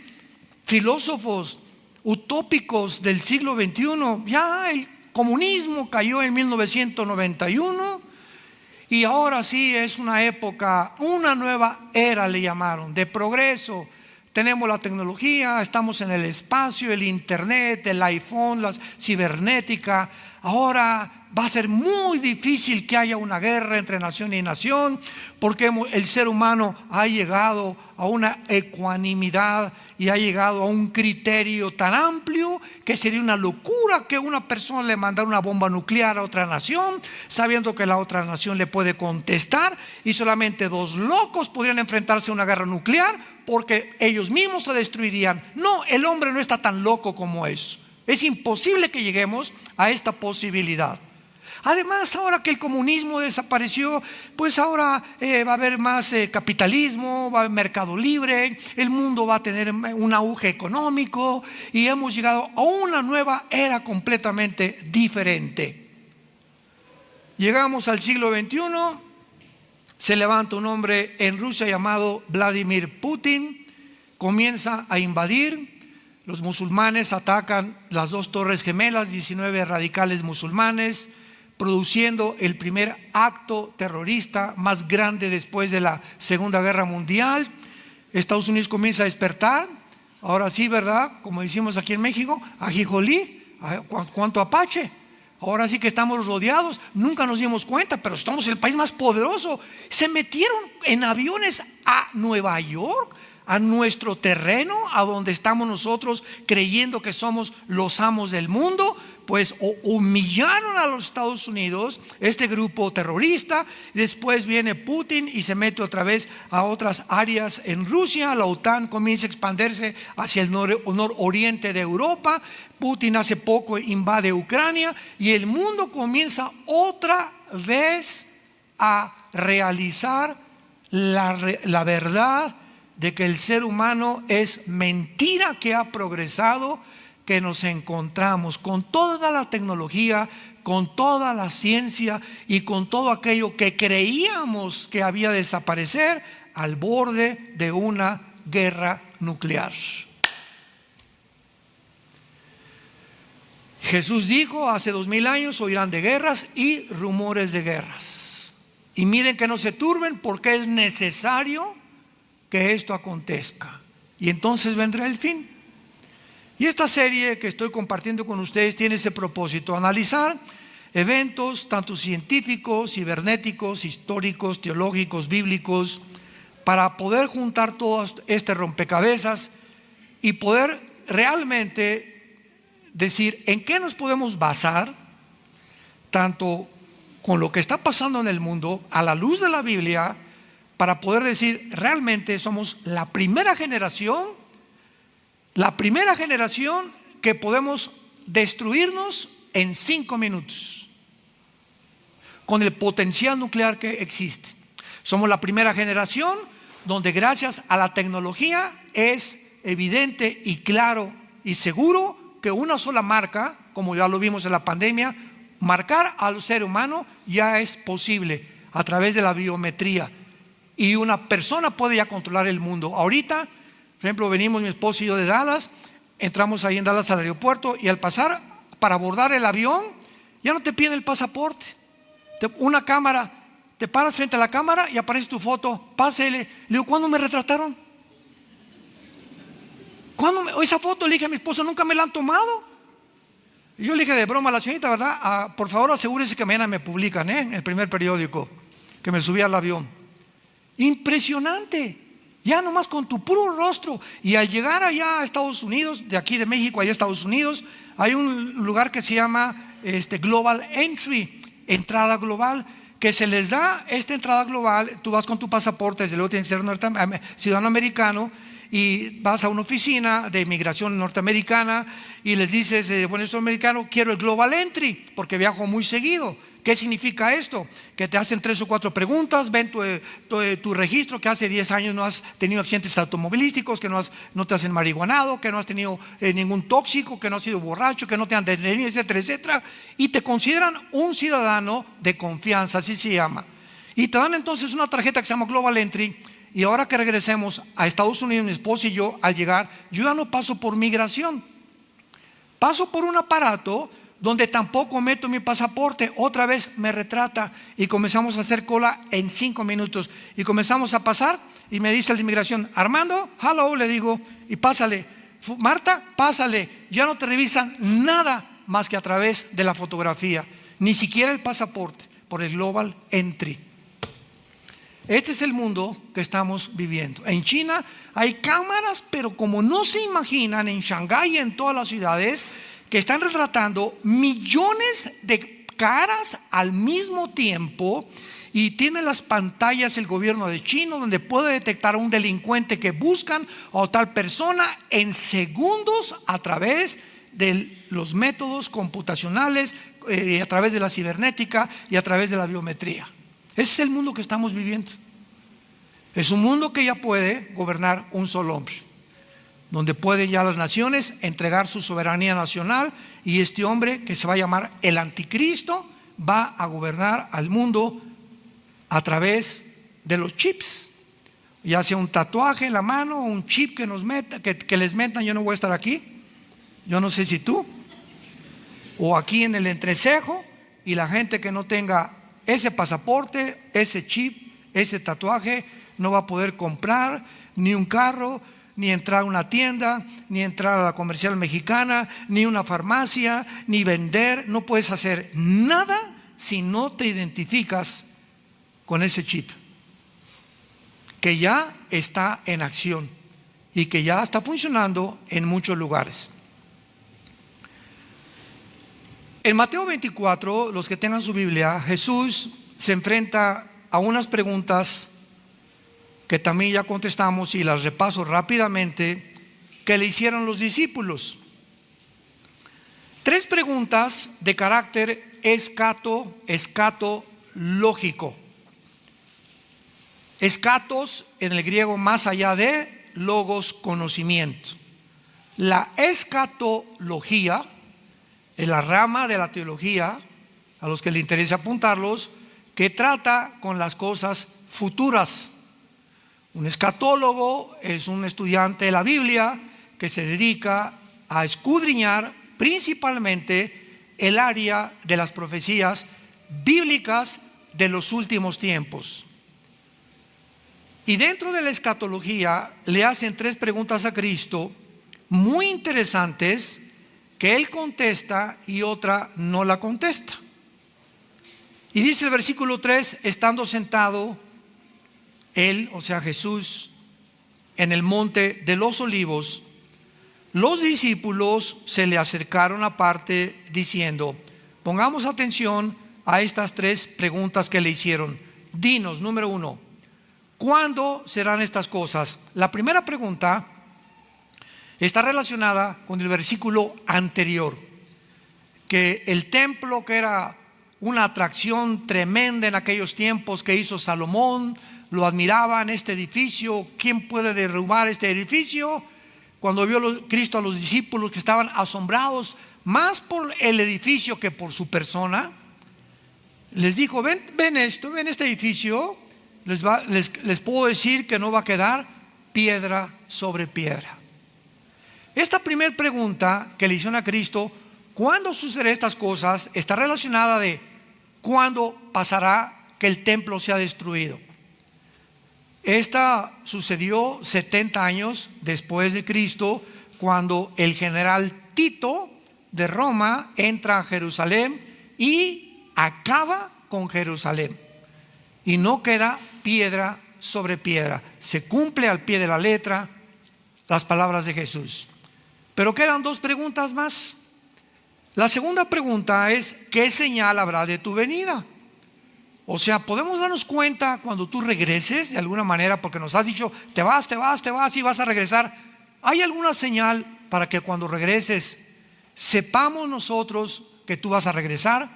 filósofos utópicos del siglo XXI. Ya el comunismo cayó en 1991 y ahora sí es una época, una nueva era le llamaron, de progreso. Tenemos la tecnología, estamos en el espacio, el internet, el iPhone, la cibernética. Ahora va a ser muy difícil que haya una guerra entre nación y nación, porque el ser humano ha llegado a una ecuanimidad y ha llegado a un criterio tan amplio que sería una locura que una persona le mandara una bomba nuclear a otra nación, sabiendo que la otra nación le puede contestar, y solamente dos locos podrían enfrentarse a una guerra nuclear, porque ellos mismos se destruirían. No, el hombre no está tan loco como eso. Es imposible que lleguemos a esta posibilidad. Además, ahora que el comunismo desapareció, pues ahora va a haber más capitalismo, va a haber mercado libre, el mundo va a tener un auge económico y hemos llegado a una nueva era completamente diferente. Llegamos al siglo XXI, se levanta un hombre en Rusia llamado Vladimir Putin, comienza a invadir. Los musulmanes atacan las dos torres gemelas, 19 radicales musulmanes, produciendo el primer acto terrorista más grande después de la Segunda Guerra Mundial. Estados Unidos comienza a despertar. Ahora sí, ¿verdad? Como decimos aquí en México, ajijolí, cuánto apache. Ahora sí que estamos rodeados, nunca nos dimos cuenta, pero estamos en el país más poderoso. Se metieron en aviones a Nueva York, a nuestro terreno, a donde estamos nosotros creyendo que somos los amos del mundo. Pues humillaron a los Estados Unidos, este grupo terrorista. Después viene Putin y se mete otra vez a otras áreas en Rusia. La OTAN comienza a expandirse hacia el nororiente de Europa. Putin hace poco invade Ucrania y el mundo comienza otra vez a realizar la verdad de que el ser humano es mentira, que ha progresado, que nos encontramos con toda la tecnología, con toda la ciencia y con todo aquello que creíamos que había de desaparecer, al borde de una guerra nuclear. Jesús dijo hace 2000 años: oirán de guerras y rumores de guerras. Y miren que no se turben, porque es necesario que esto acontezca. Y entonces vendrá el fin. Y esta serie que estoy compartiendo con ustedes tiene ese propósito: analizar eventos tanto científicos, cibernéticos, históricos, teológicos, bíblicos, para poder juntar todo este rompecabezas y poder realmente decir en qué nos podemos basar, tanto con lo que está pasando en el mundo a la luz de la Biblia, para poder decir realmente somos la primera generación que podemos destruirnos en 5 minutos con el potencial nuclear que existe. Somos la primera generación donde gracias a la tecnología es evidente y claro y seguro que una sola marca, como ya lo vimos en la pandemia, marcar al ser humano ya es posible a través de la biometría. y una persona puede ya controlar el mundo. Ahorita, por ejemplo, venimos mi esposo y yo de Dallas, entramos ahí en Dallas al aeropuerto y al pasar para abordar el avión, ya no te piden el pasaporte. Una cámara, te paras frente a la cámara y aparece tu foto, pásele. Le digo, ¿cuándo me retrataron? Esa foto, le dije a mi esposo, nunca me la han tomado. Y yo le dije de broma a la señorita, ¿verdad? Por favor asegúrese que mañana me publican, en el primer periódico, que me subí al avión. Impresionante, ya nomás con tu puro rostro. Y al llegar allá a Estados Unidos, de aquí de México allá a Estados Unidos, hay un lugar que se llama Global Entry, entrada global, que se les da esta entrada global. Tú vas con tu pasaporte, desde luego tienes que ser ciudadano americano, y vas a una oficina de inmigración norteamericana y les dices, bueno, soy americano, quiero el Global Entry porque viajo muy seguido. ¿Qué significa esto? Que te hacen 3 o 4 preguntas, ven tu registro, que hace 10 años no has tenido accidentes automovilísticos, que no te has marihuanado, que no has tenido ningún tóxico, que no has sido borracho, que no te han detenido, etcétera, etcétera. Y te consideran un ciudadano de confianza, así se llama. Y te dan entonces una tarjeta que se llama Global Entry. Y ahora que regresemos a Estados Unidos, mi esposo y yo, al llegar, yo ya no paso por migración. Paso por un aparato donde tampoco meto mi pasaporte. Otra vez me retrata y comenzamos a hacer cola en 5 minutos. Y comenzamos a pasar y me dice el de inmigración, Armando, hello, le digo, y pásale. Marta, pásale. Ya no te revisan nada más que a través de la fotografía. Ni siquiera el pasaporte, por el Global Entry. Este es el mundo que estamos viviendo. En China hay cámaras, pero como no se imaginan, en Shanghái y en todas las ciudades, que están retratando millones de caras al mismo tiempo, y tiene las pantallas el gobierno de China donde puede detectar a un delincuente que buscan a tal persona en segundos a través de los métodos computacionales, a través de la cibernética y a través de la biometría. Ese es el mundo que estamos viviendo. Es un mundo que ya puede gobernar un solo hombre, donde pueden ya las naciones entregar su soberanía nacional, y este hombre, que se va a llamar el anticristo, va a gobernar al mundo a través de los chips, ya sea un tatuaje en la mano o un chip que nos meta, que les metan. Yo no voy a estar aquí, yo no sé si tú, o aquí en el entrecejo, y la gente que no tenga ese pasaporte, ese chip, ese tatuaje, no va a poder comprar ni un carro, ni entrar a una tienda, ni entrar a la comercial mexicana, ni una farmacia, ni vender. No puedes hacer nada si no te identificas con ese chip, que ya está en acción y que ya está funcionando en muchos lugares. En Mateo 24, los que tengan su Biblia, Jesús se enfrenta a unas preguntas que también ya contestamos, y las repaso rápidamente, que le hicieron los discípulos. 3 preguntas de carácter escatológico. Escatos en el griego, más allá de, logos, conocimiento. La escatología es la rama de la teología, a los que les interesa apuntarlos, que trata con las cosas futuras. Un escatólogo es un estudiante de la Biblia que se dedica a escudriñar principalmente el área de las profecías bíblicas de los últimos tiempos. Y dentro de la escatología le hacen 3 preguntas a Cristo muy interesantes, que Él contesta y otra no la contesta. Y dice el versículo 3, estando sentado Él, o sea Jesús, en el monte de los olivos, los discípulos se le acercaron aparte diciendo, pongamos atención a estas 3 preguntas que le hicieron. Dinos, número 1, ¿cuándo serán estas cosas? La primera pregunta está relacionada con el versículo anterior, que el templo, que era una atracción tremenda en aquellos tiempos que hizo Salomón, lo admiraban, este edificio. ¿Quién puede derrumbar este edificio? Cuando vio Cristo a los discípulos, que estaban asombrados más por el edificio que por su persona, les dijo, ven este edificio, les puedo decir que no va a quedar piedra sobre piedra. Esta primera pregunta que le hicieron a Cristo, ¿cuándo sucederán estas cosas?, está relacionada de cuándo pasará que el templo sea destruido. Esta sucedió 70 años después de Cristo, cuando el general Tito de Roma entra a Jerusalén y acaba con Jerusalén. Y no queda piedra sobre piedra. Se cumple al pie de la letra las palabras de Jesús. Pero quedan dos preguntas más. La segunda pregunta es: ¿qué señal habrá de tu venida? O sea, podemos darnos cuenta cuando tú regreses de alguna manera, porque nos has dicho te vas y vas a regresar. ¿Hay alguna señal para que cuando regreses sepamos nosotros que tú vas a regresar?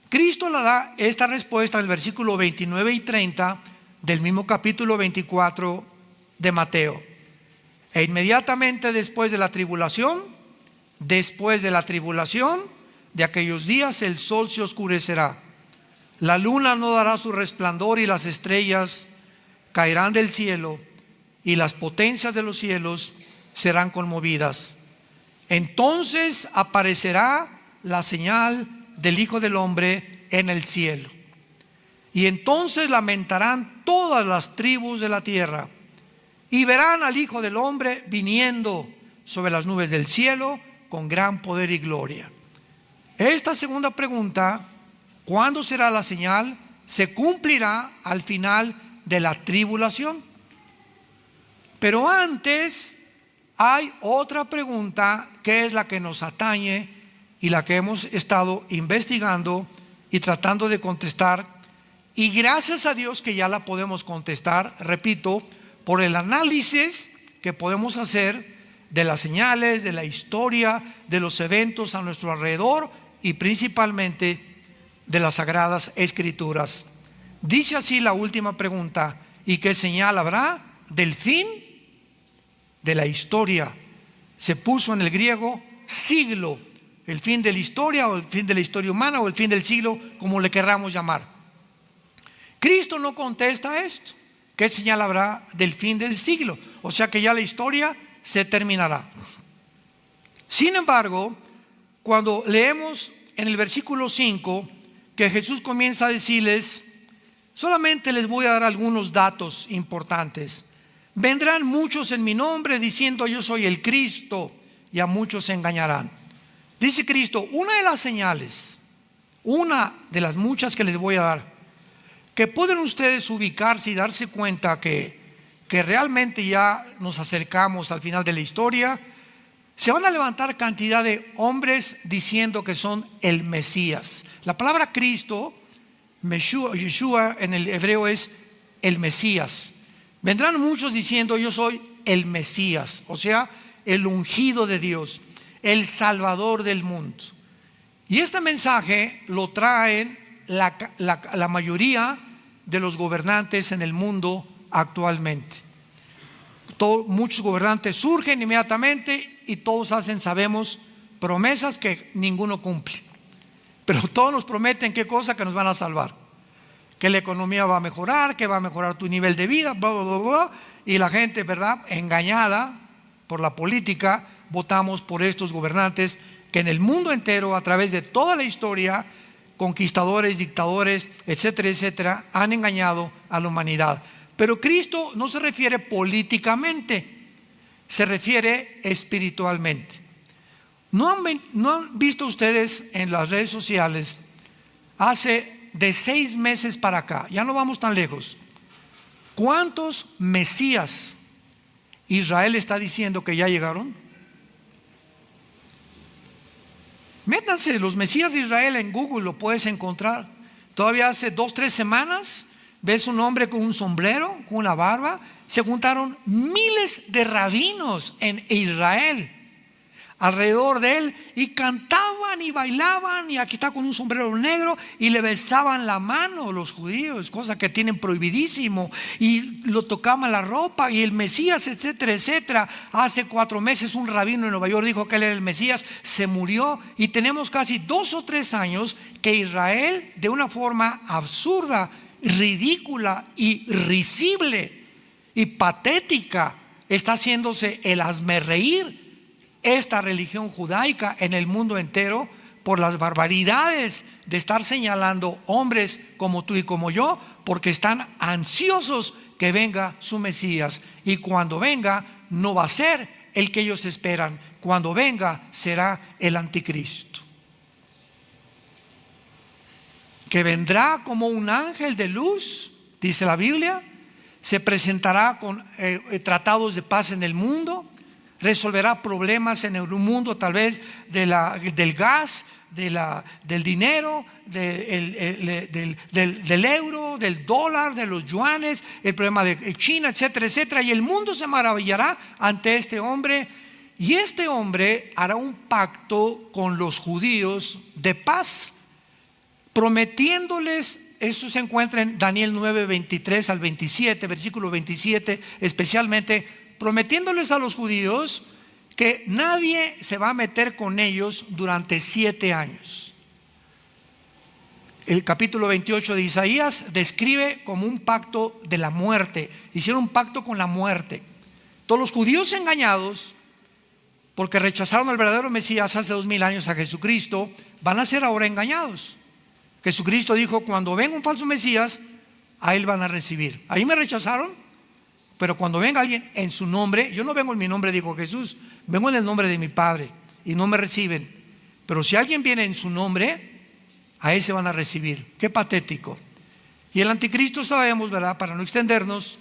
Cristo le da esta respuesta en el versículo 29 y 30 del mismo capítulo 24 de Mateo. E inmediatamente después de la tribulación de aquellos días, el sol se oscurecerá, la luna no dará su resplandor y las estrellas caerán del cielo y las potencias de los cielos serán conmovidas. Entonces aparecerá la señal del Hijo del Hombre en el cielo. Y entonces lamentarán todas las tribus de la tierra y verán al Hijo del Hombre viniendo sobre las nubes del cielo con gran poder y gloria. Esta segunda pregunta, ¿cuándo será la señal?, se cumplirá al final de la tribulación. Pero antes hay otra pregunta que es la que nos atañe y la que hemos estado investigando y tratando de contestar. Y gracias a Dios que ya la podemos contestar, repito, por el análisis que podemos hacer de las señales, de la historia, de los eventos a nuestro alrededor y principalmente de las Sagradas Escrituras. Dice así la última pregunta: ¿y qué señal habrá del fin de la historia? Se puso en el griego siglo, el fin de la historia o el fin de la historia humana o el fin del siglo, como le querramos llamar. Cristo no contesta esto. ¿Qué señal habrá del fin del siglo? O sea que ya la historia se terminará. Sin embargo, cuando leemos en el versículo 5 que Jesús comienza a decirles, solamente les voy a dar algunos datos importantes. Vendrán muchos en mi nombre diciendo yo soy el Cristo, y a muchos se engañarán. Dice Cristo, una de las señales, una de las muchas que les voy a dar, que pueden ustedes ubicarse y darse cuenta que realmente ya nos acercamos al final de la historia. Se van a levantar cantidad de hombres diciendo que son el Mesías. La palabra Cristo, Yeshua en el hebreo es el Mesías. Vendrán muchos diciendo yo soy el Mesías, o sea, el ungido de Dios, el Salvador del mundo. Y este mensaje lo traen la mayoría de los gobernantes en el mundo actualmente. Muchos gobernantes surgen inmediatamente y todos hacen, sabemos, promesas que ninguno cumple. Pero todos nos prometen qué cosa, que nos van a salvar, que la economía va a mejorar, que va a mejorar tu nivel de vida, bla, bla, bla, bla. Y la gente, ¿verdad?, engañada por la política, votamos por estos gobernantes que en el mundo entero, a través de toda la historia, conquistadores, dictadores, etcétera, etcétera, han engañado a la humanidad. Pero Cristo no se refiere políticamente, se refiere espiritualmente. ¿No han visto ustedes en las redes sociales, hace de 6 meses para acá, ya no vamos tan lejos, cuántos Mesías Israel está diciendo que ya llegaron? Métanse los Mesías de Israel en Google, lo puedes encontrar. Todavía hace 2-3 semanas ves un hombre con un sombrero, con una barba. Se juntaron miles de rabinos en Israel alrededor de él y cantaban y bailaban, y aquí está con un sombrero negro, y le besaban la mano los judíos, cosa que tienen prohibidísimo, y lo tocaban la ropa, y el Mesías, etcétera, etcétera. Hace 4 meses un rabino en Nueva York dijo que él era el Mesías, se murió, y tenemos casi 2 o 3 años que Israel, de una forma absurda, ridícula y risible y patética está haciéndose el hazmerreír esta religión judaica en el mundo entero por las barbaridades de estar señalando hombres como tú y como yo, porque están ansiosos que venga su Mesías, y cuando venga no va a ser el que ellos esperan. Cuando venga será el anticristo, que vendrá como un ángel de luz, dice la Biblia. Se presentará con tratados de paz en el mundo, resolverá problemas en el mundo, tal vez del gas, del dinero, del euro, del dólar, de los yuanes, el problema de China, etcétera, etcétera. Y el mundo se maravillará ante este hombre, y este hombre hará un pacto con los judíos de paz, prometiéndoles. Eso se encuentra en Daniel 9, 23 al 27, versículo 27, especialmente, prometiéndoles a los judíos que nadie se va a meter con ellos durante 7 años. El capítulo 28 de Isaías describe como un pacto de la muerte. Hicieron un pacto con la muerte. Todos los judíos engañados, porque rechazaron al verdadero Mesías hace 2000 años, a Jesucristo, van a ser ahora engañados. Jesucristo dijo: cuando venga un falso Mesías, a él van a recibir. Ahí me rechazaron, pero cuando venga alguien en su nombre, yo no vengo en mi nombre, dijo Jesús, vengo en el nombre de mi Padre, y no me reciben. Pero si alguien viene en su nombre, a ese van a recibir. Qué patético. Y el anticristo sabemos, ¿verdad?, para no extendernos,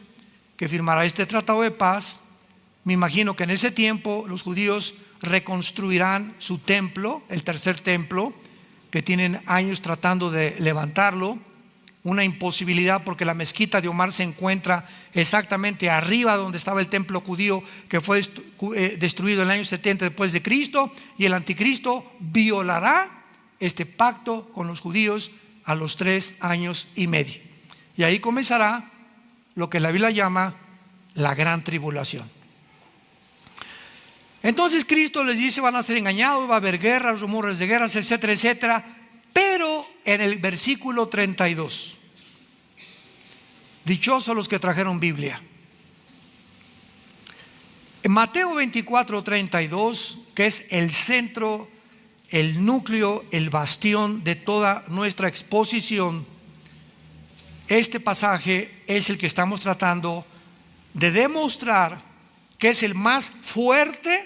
que firmará este tratado de paz. Me imagino que en ese tiempo los judíos reconstruirán su templo, el tercer templo, que tienen años tratando de levantarlo. Una imposibilidad, porque la mezquita de Omar se encuentra exactamente arriba donde estaba el templo judío, que fue destruido en el año 70 después de Cristo, y el anticristo violará este pacto con los judíos a los 3 años y medio, y ahí comenzará lo que la Biblia llama la gran tribulación. Entonces Cristo les dice: van a ser engañados, va a haber guerras, rumores de guerras, etcétera, etcétera. Pero en el versículo 32, dichosos los que trajeron Biblia, en Mateo 24, 32, que es el centro, el núcleo, el bastión de toda nuestra exposición, este pasaje es el que estamos tratando de demostrar que es el más fuerte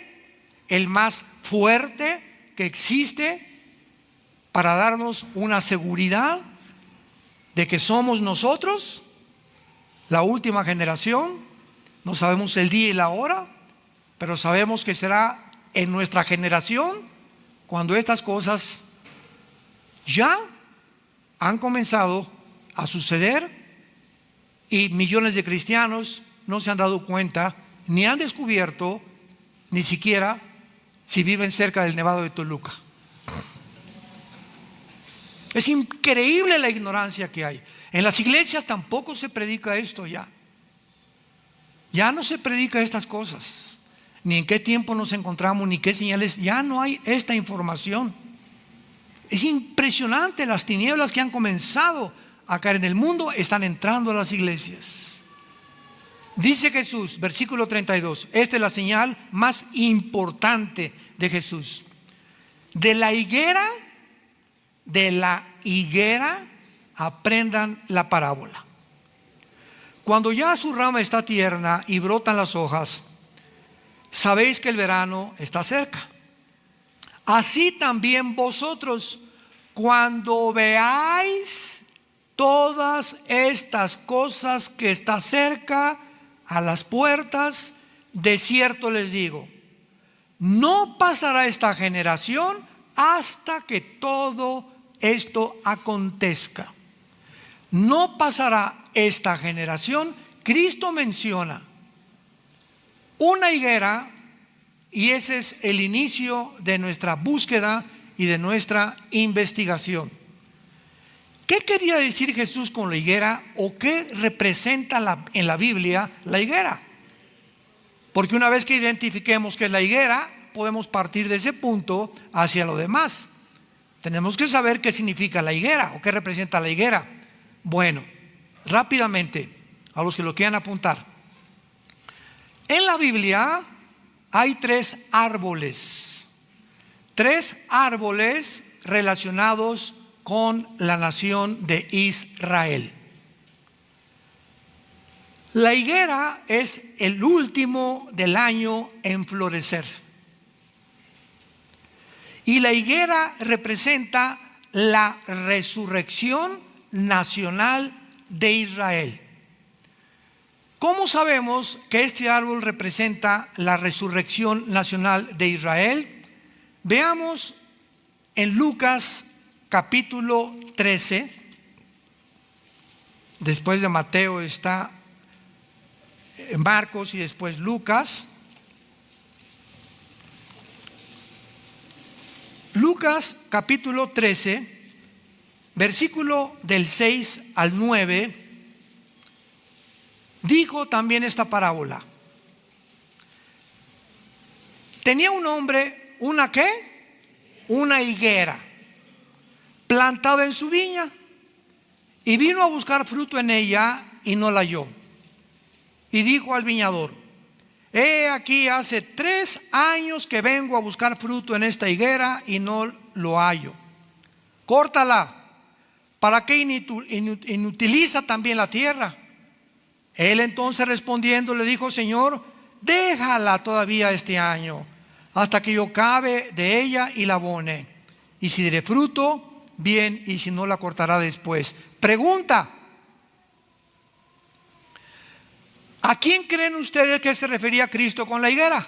que existe para darnos una seguridad de que somos nosotros, la última generación. No sabemos el día y la hora, pero sabemos que será en nuestra generación cuando estas cosas ya han comenzado a suceder, y millones de cristianos no se han dado cuenta, ni han descubierto, ni siquiera si viven cerca del Nevado de Toluca. Es increíble la ignorancia que hay. En las iglesias tampoco se predica esto ya. Ya no se predica estas cosas, ni en qué tiempo nos encontramos, ni qué señales. Ya no hay esta información. Es impresionante las tinieblas que han comenzado a caer en el mundo, están entrando a las iglesias. Dice Jesús, versículo 32, esta es la señal más importante de Jesús: de la higuera aprendan la parábola. Cuando ya su rama está tierna y brotan las hojas, sabéis que el verano está cerca. Así también vosotros, cuando veáis todas estas cosas que está cerca, a las puertas, de cierto les digo, no pasará esta generación hasta que todo esto acontezca. No pasará esta generación. Cristo menciona una higuera, y ese es el inicio de nuestra búsqueda y de nuestra investigación. ¿Qué quería decir Jesús con la higuera, o qué representa en la Biblia la higuera? Porque una vez que identifiquemos qué es la higuera, podemos partir de ese punto hacia lo demás. Tenemos que saber qué significa la higuera o qué representa la higuera. Bueno, rápidamente, a los que lo quieran apuntar. En la Biblia hay tres árboles relacionados con la nación de Israel. La higuera es el último del año en florecer. Y la higuera representa la resurrección nacional de Israel. ¿Cómo sabemos que este árbol representa la resurrección nacional de Israel? Veamos en Lucas capítulo 13. Después de Mateo está Marcos y después Lucas. Lucas capítulo 13, versículo del 6 al 9, dijo también esta parábola. Tenía un hombre, ¿una qué? Una higuera plantada en su viña, y vino a buscar fruto en ella y no la halló. Y dijo al viñador: he aquí, hace 3 años que vengo a buscar fruto en esta higuera y no lo hallo. Córtala. ¿Para qué inutiliza también la tierra? Él entonces respondiendo le dijo: Señor, déjala todavía este año, hasta que yo cabe de ella y la abone. Y si diere fruto, bien, y si no, la cortará después. Pregunta: ¿a quién creen ustedes que se refería Cristo con la higuera?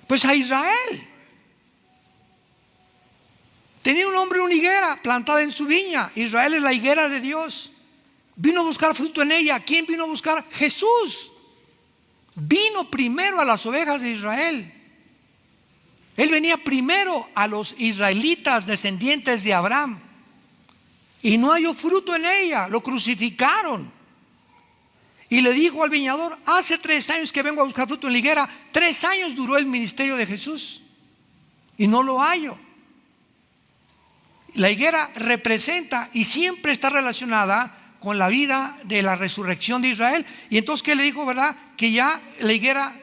Pues a Israel. Tenía un hombre una higuera plantada en su viña. Israel es la higuera de Dios. Vino a buscar fruto en ella. ¿Quién vino a buscar? Jesús. Vino primero a las ovejas de Israel. Él venía primero a los israelitas descendientes de Abraham. Y no halló fruto en ella. Lo crucificaron. Y le dijo al viñador: hace 3 años que vengo a buscar fruto en la higuera. 3 años duró el ministerio de Jesús y no lo hallo. La higuera representa y siempre está relacionada con la vida de la resurrección de Israel. Y entonces, ¿qué le dijo, verdad? Que ya la higuera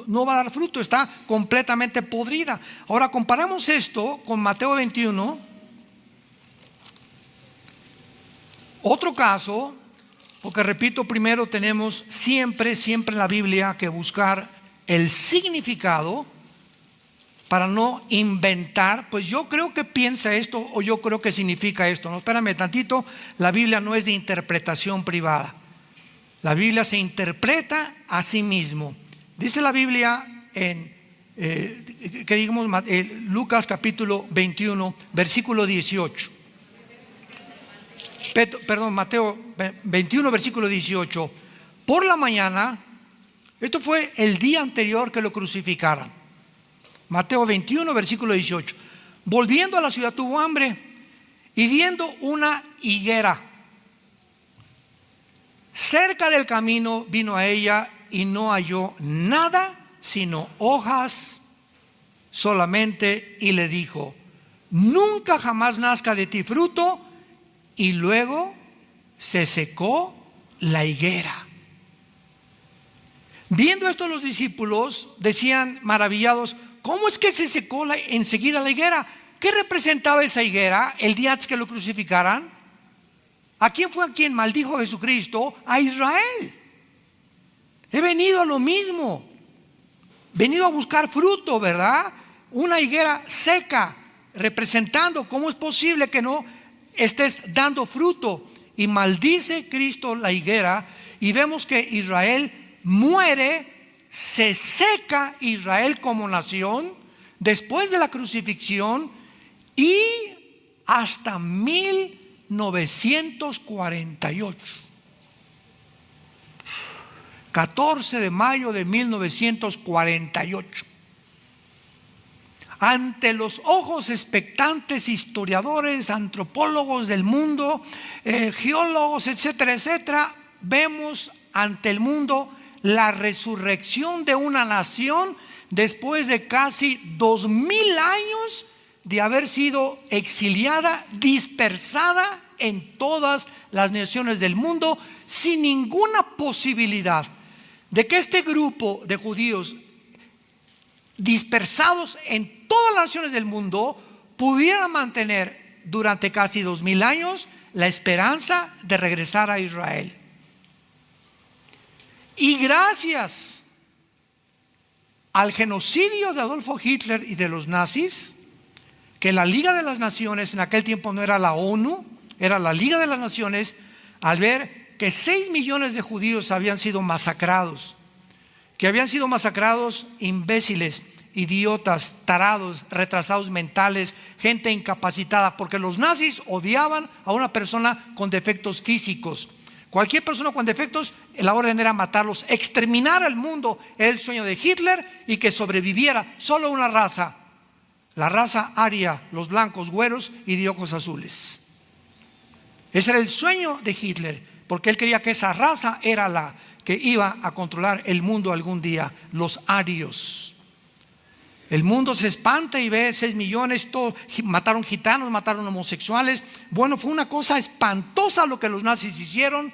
no va a dar fruto, está completamente podrida. Ahora comparamos esto con Mateo 21. Otro caso, porque repito, primero tenemos siempre en la Biblia que buscar el significado para no inventar. Pues yo creo que piensa esto, o yo creo que significa esto. No, espérame tantito, la Biblia no es de interpretación privada. La Biblia se interpreta a sí mismo. Dice la Biblia en Lucas capítulo 21, versículo 18. Mateo 21, versículo 18. Por la mañana, esto fue el día anterior que lo crucificaran. Mateo 21, versículo 18. Volviendo a la ciudad tuvo hambre, y viendo una higuera cerca del camino, vino a ella y no halló nada sino hojas solamente, y le dijo: nunca jamás nazca de ti fruto. Y luego se secó la higuera. Viendo esto, los discípulos decían maravillados: ¿cómo es que se secó enseguida la higuera? ¿Qué representaba esa higuera el día antes que lo crucificaran? ¿A quién fue a quien maldijo Jesucristo? A Israel. He venido a lo mismo. Venido a buscar fruto, ¿verdad? Una higuera seca, representando cómo es posible que no estés dando fruto. Y maldice Cristo la higuera, y vemos que Israel muere. Se seca Israel como nación después de la crucifixión, y hasta 1948, 14 de mayo de 1948, ante los ojos expectantes historiadores, antropólogos del mundo, geólogos, etcétera, etcétera, vemos ante el mundo la resurrección de una nación después de casi 2000 años de haber sido exiliada, dispersada en todas las naciones del mundo, sin ninguna posibilidad de que este grupo de judíos dispersados en todas las naciones del mundo pudieran mantener durante casi 2000 años la esperanza de regresar a Israel. Y gracias al genocidio de Adolfo Hitler y de los nazis, que la Liga de las Naciones, en aquel tiempo no era la ONU, era la Liga de las Naciones, al ver que 6 millones de judíos habían sido masacrados, que habían sido masacrados imbéciles, idiotas, tarados, retrasados mentales, gente incapacitada, porque los nazis odiaban a una persona con defectos físicos. Cualquier persona con defectos, la orden era matarlos, exterminar al mundo. Era el sueño de Hitler, y que sobreviviera solo una raza, la raza aria, los blancos, güeros y de ojos azules. Ese era el sueño de Hitler, porque él quería que esa raza era la que iba a controlar el mundo algún día, los arios. El mundo se espanta y ve 6 millones, todo, mataron gitanos, mataron homosexuales. Bueno, fue una cosa espantosa lo que los nazis hicieron.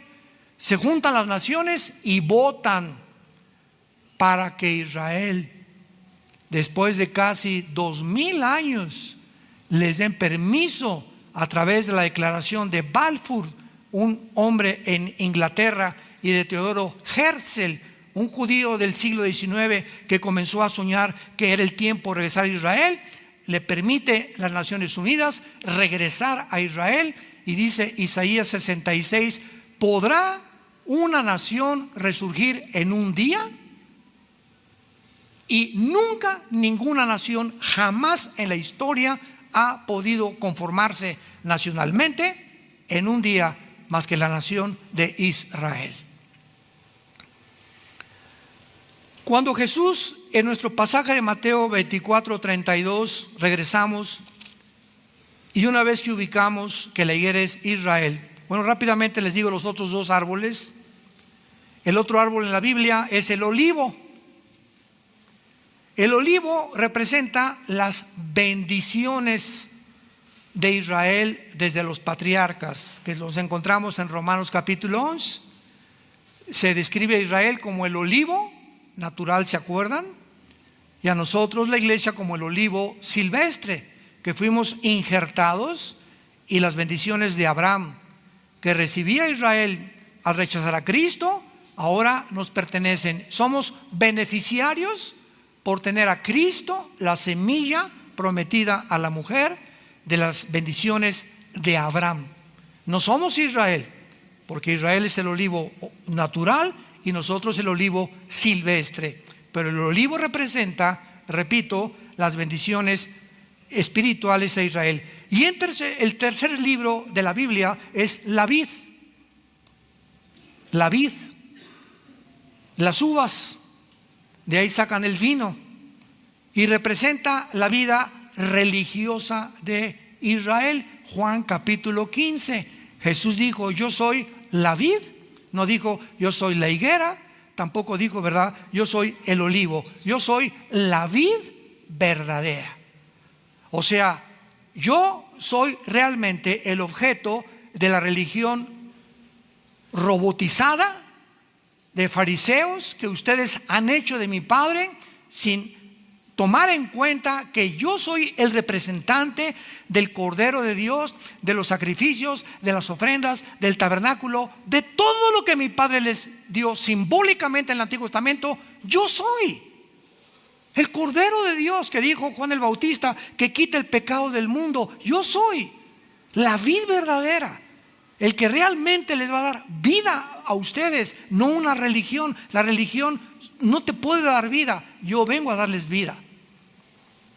Se juntan las naciones y votan para que Israel, después de casi 2000 años, les den permiso a través de la declaración de Balfour, un hombre en Inglaterra, y de Teodoro Herzl, un judío del siglo XIX que comenzó a soñar que era el tiempo de regresar a Israel. Le permite a las Naciones Unidas regresar a Israel, y dice Isaías 66: ¿podrá una nación resurgir en un día? Y nunca ninguna nación jamás en la historia ha podido conformarse nacionalmente en un día más que la nación de Israel. Cuando Jesús, en nuestro pasaje de Mateo 24:32, regresamos, y una vez que ubicamos que la higuera es Israel, bueno, rápidamente les digo los otros dos árboles. El otro árbol en la Biblia es el olivo. El olivo representa las bendiciones de Israel desde los patriarcas, que los encontramos en Romanos capítulo 11. Se describe a Israel como el olivo natural, ¿se acuerdan? Y a nosotros, la iglesia, como el olivo silvestre, que fuimos injertados, y las bendiciones de Abraham que recibía Israel al rechazar a Cristo, ahora nos pertenecen. Somos beneficiarios por tener a Cristo, la semilla prometida a la mujer, de las bendiciones de Abraham. No somos Israel, porque Israel es el olivo natural y nosotros el olivo silvestre. Pero el olivo representa, repito, las bendiciones espirituales a Israel. Y el tercer libro de la Biblia es la vid. La vid, las uvas, de ahí sacan el vino, y representa la vida religiosa de Israel. Juan capítulo 15, Jesús dijo: yo soy la vid. No dijo yo soy la higuera, tampoco dijo, ¿verdad?, yo soy el olivo. Yo soy la vid verdadera. O sea, yo soy realmente el objeto de la religión robotizada de fariseos que ustedes han hecho de mi Padre, sin tomar en cuenta que yo soy el representante del Cordero de Dios, de los sacrificios, de las ofrendas, del tabernáculo, de todo lo que mi Padre les dio simbólicamente en el Antiguo Testamento. Yo soy el Cordero de Dios que dijo Juan el Bautista, que quita el pecado del mundo. Yo soy la vid verdadera, el que realmente les va a dar vida a ustedes, no una religión. La religión no te puede dar vida, yo vengo a darles vida.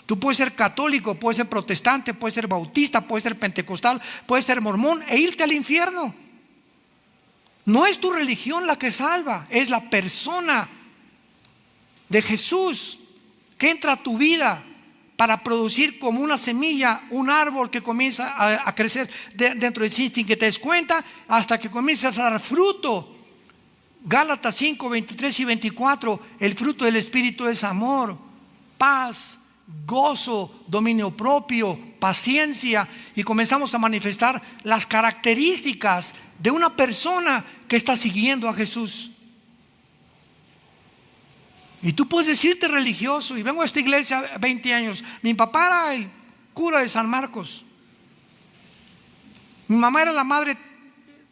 Tú puedes ser católico, puedes ser protestante, puedes ser bautista, puedes ser pentecostal, puedes ser mormón e irte al infierno. No es tu religión la que salva, es la persona de Jesús que entra a tu vida para producir como una semilla, un árbol que comienza a crecer dentro de ti sin que te des cuenta, hasta que comienzas a dar fruto. Gálatas 5, 23 y 24, el fruto del Espíritu es amor, paz, gozo, dominio propio, paciencia, y comenzamos a manifestar las características de una persona que está siguiendo a Jesús. Y tú puedes decirte religioso, y vengo a esta iglesia 20 años. Mi papá era el cura de San Marcos. Mi mamá era la madre,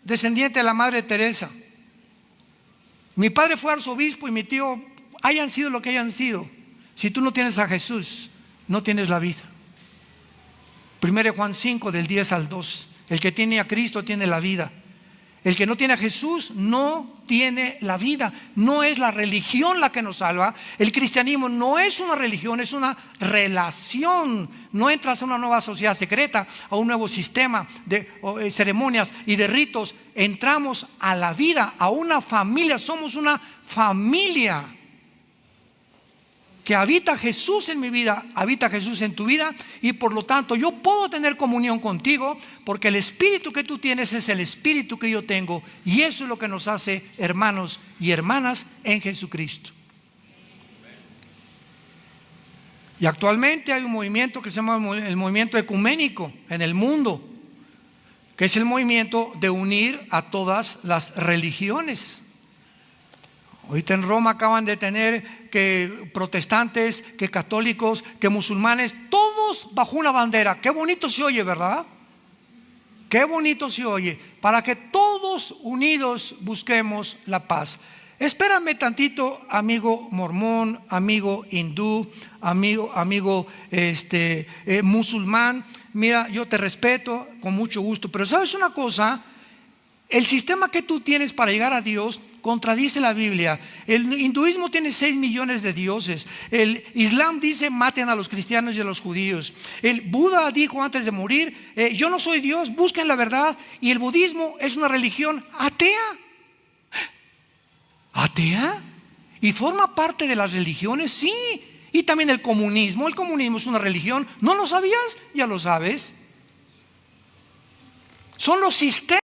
descendiente de la Madre Teresa. Mi padre fue arzobispo y mi tío, hayan sido lo que hayan sido. Si tú no tienes a Jesús, no tienes la vida. 1 Juan 5, del 10 al 2. El que tiene a Cristo tiene la vida. El que no tiene a Jesús no tiene la vida. No es la religión la que nos salva. El cristianismo no es una religión, es una relación. No entras a una nueva sociedad secreta, a un nuevo sistema de ceremonias y de ritos. Entramos a la vida, a una familia. Somos una familia que habita Jesús en mi vida, habita Jesús en tu vida, y por lo tanto yo puedo tener comunión contigo, porque el espíritu que tú tienes es el espíritu que yo tengo, y eso es lo que nos hace hermanos y hermanas en Jesucristo. Y actualmente hay un movimiento que se llama el movimiento ecuménico en el mundo, que es el movimiento de unir a todas las religiones. Ahorita en Roma acaban de tener que protestantes, que católicos, que musulmanes, todos bajo una bandera. Qué bonito se oye, ¿verdad? Qué bonito se oye. Para que todos unidos busquemos la paz. Espérame tantito, amigo mormón, amigo hindú, amigo musulmán. Mira, yo te respeto con mucho gusto, pero ¿sabes una cosa? El sistema que tú tienes para llegar a Dios contradice la Biblia. El hinduismo tiene 6 millones de dioses. El Islam dice maten a los cristianos y a los judíos. El Buda dijo antes de morir, yo no soy Dios, busquen la verdad. Y el budismo es una religión atea. ¿Atea? ¿Y forma parte de las religiones? Sí. Y también el comunismo es una religión. ¿No lo sabías? Ya lo sabes. Son los sistemas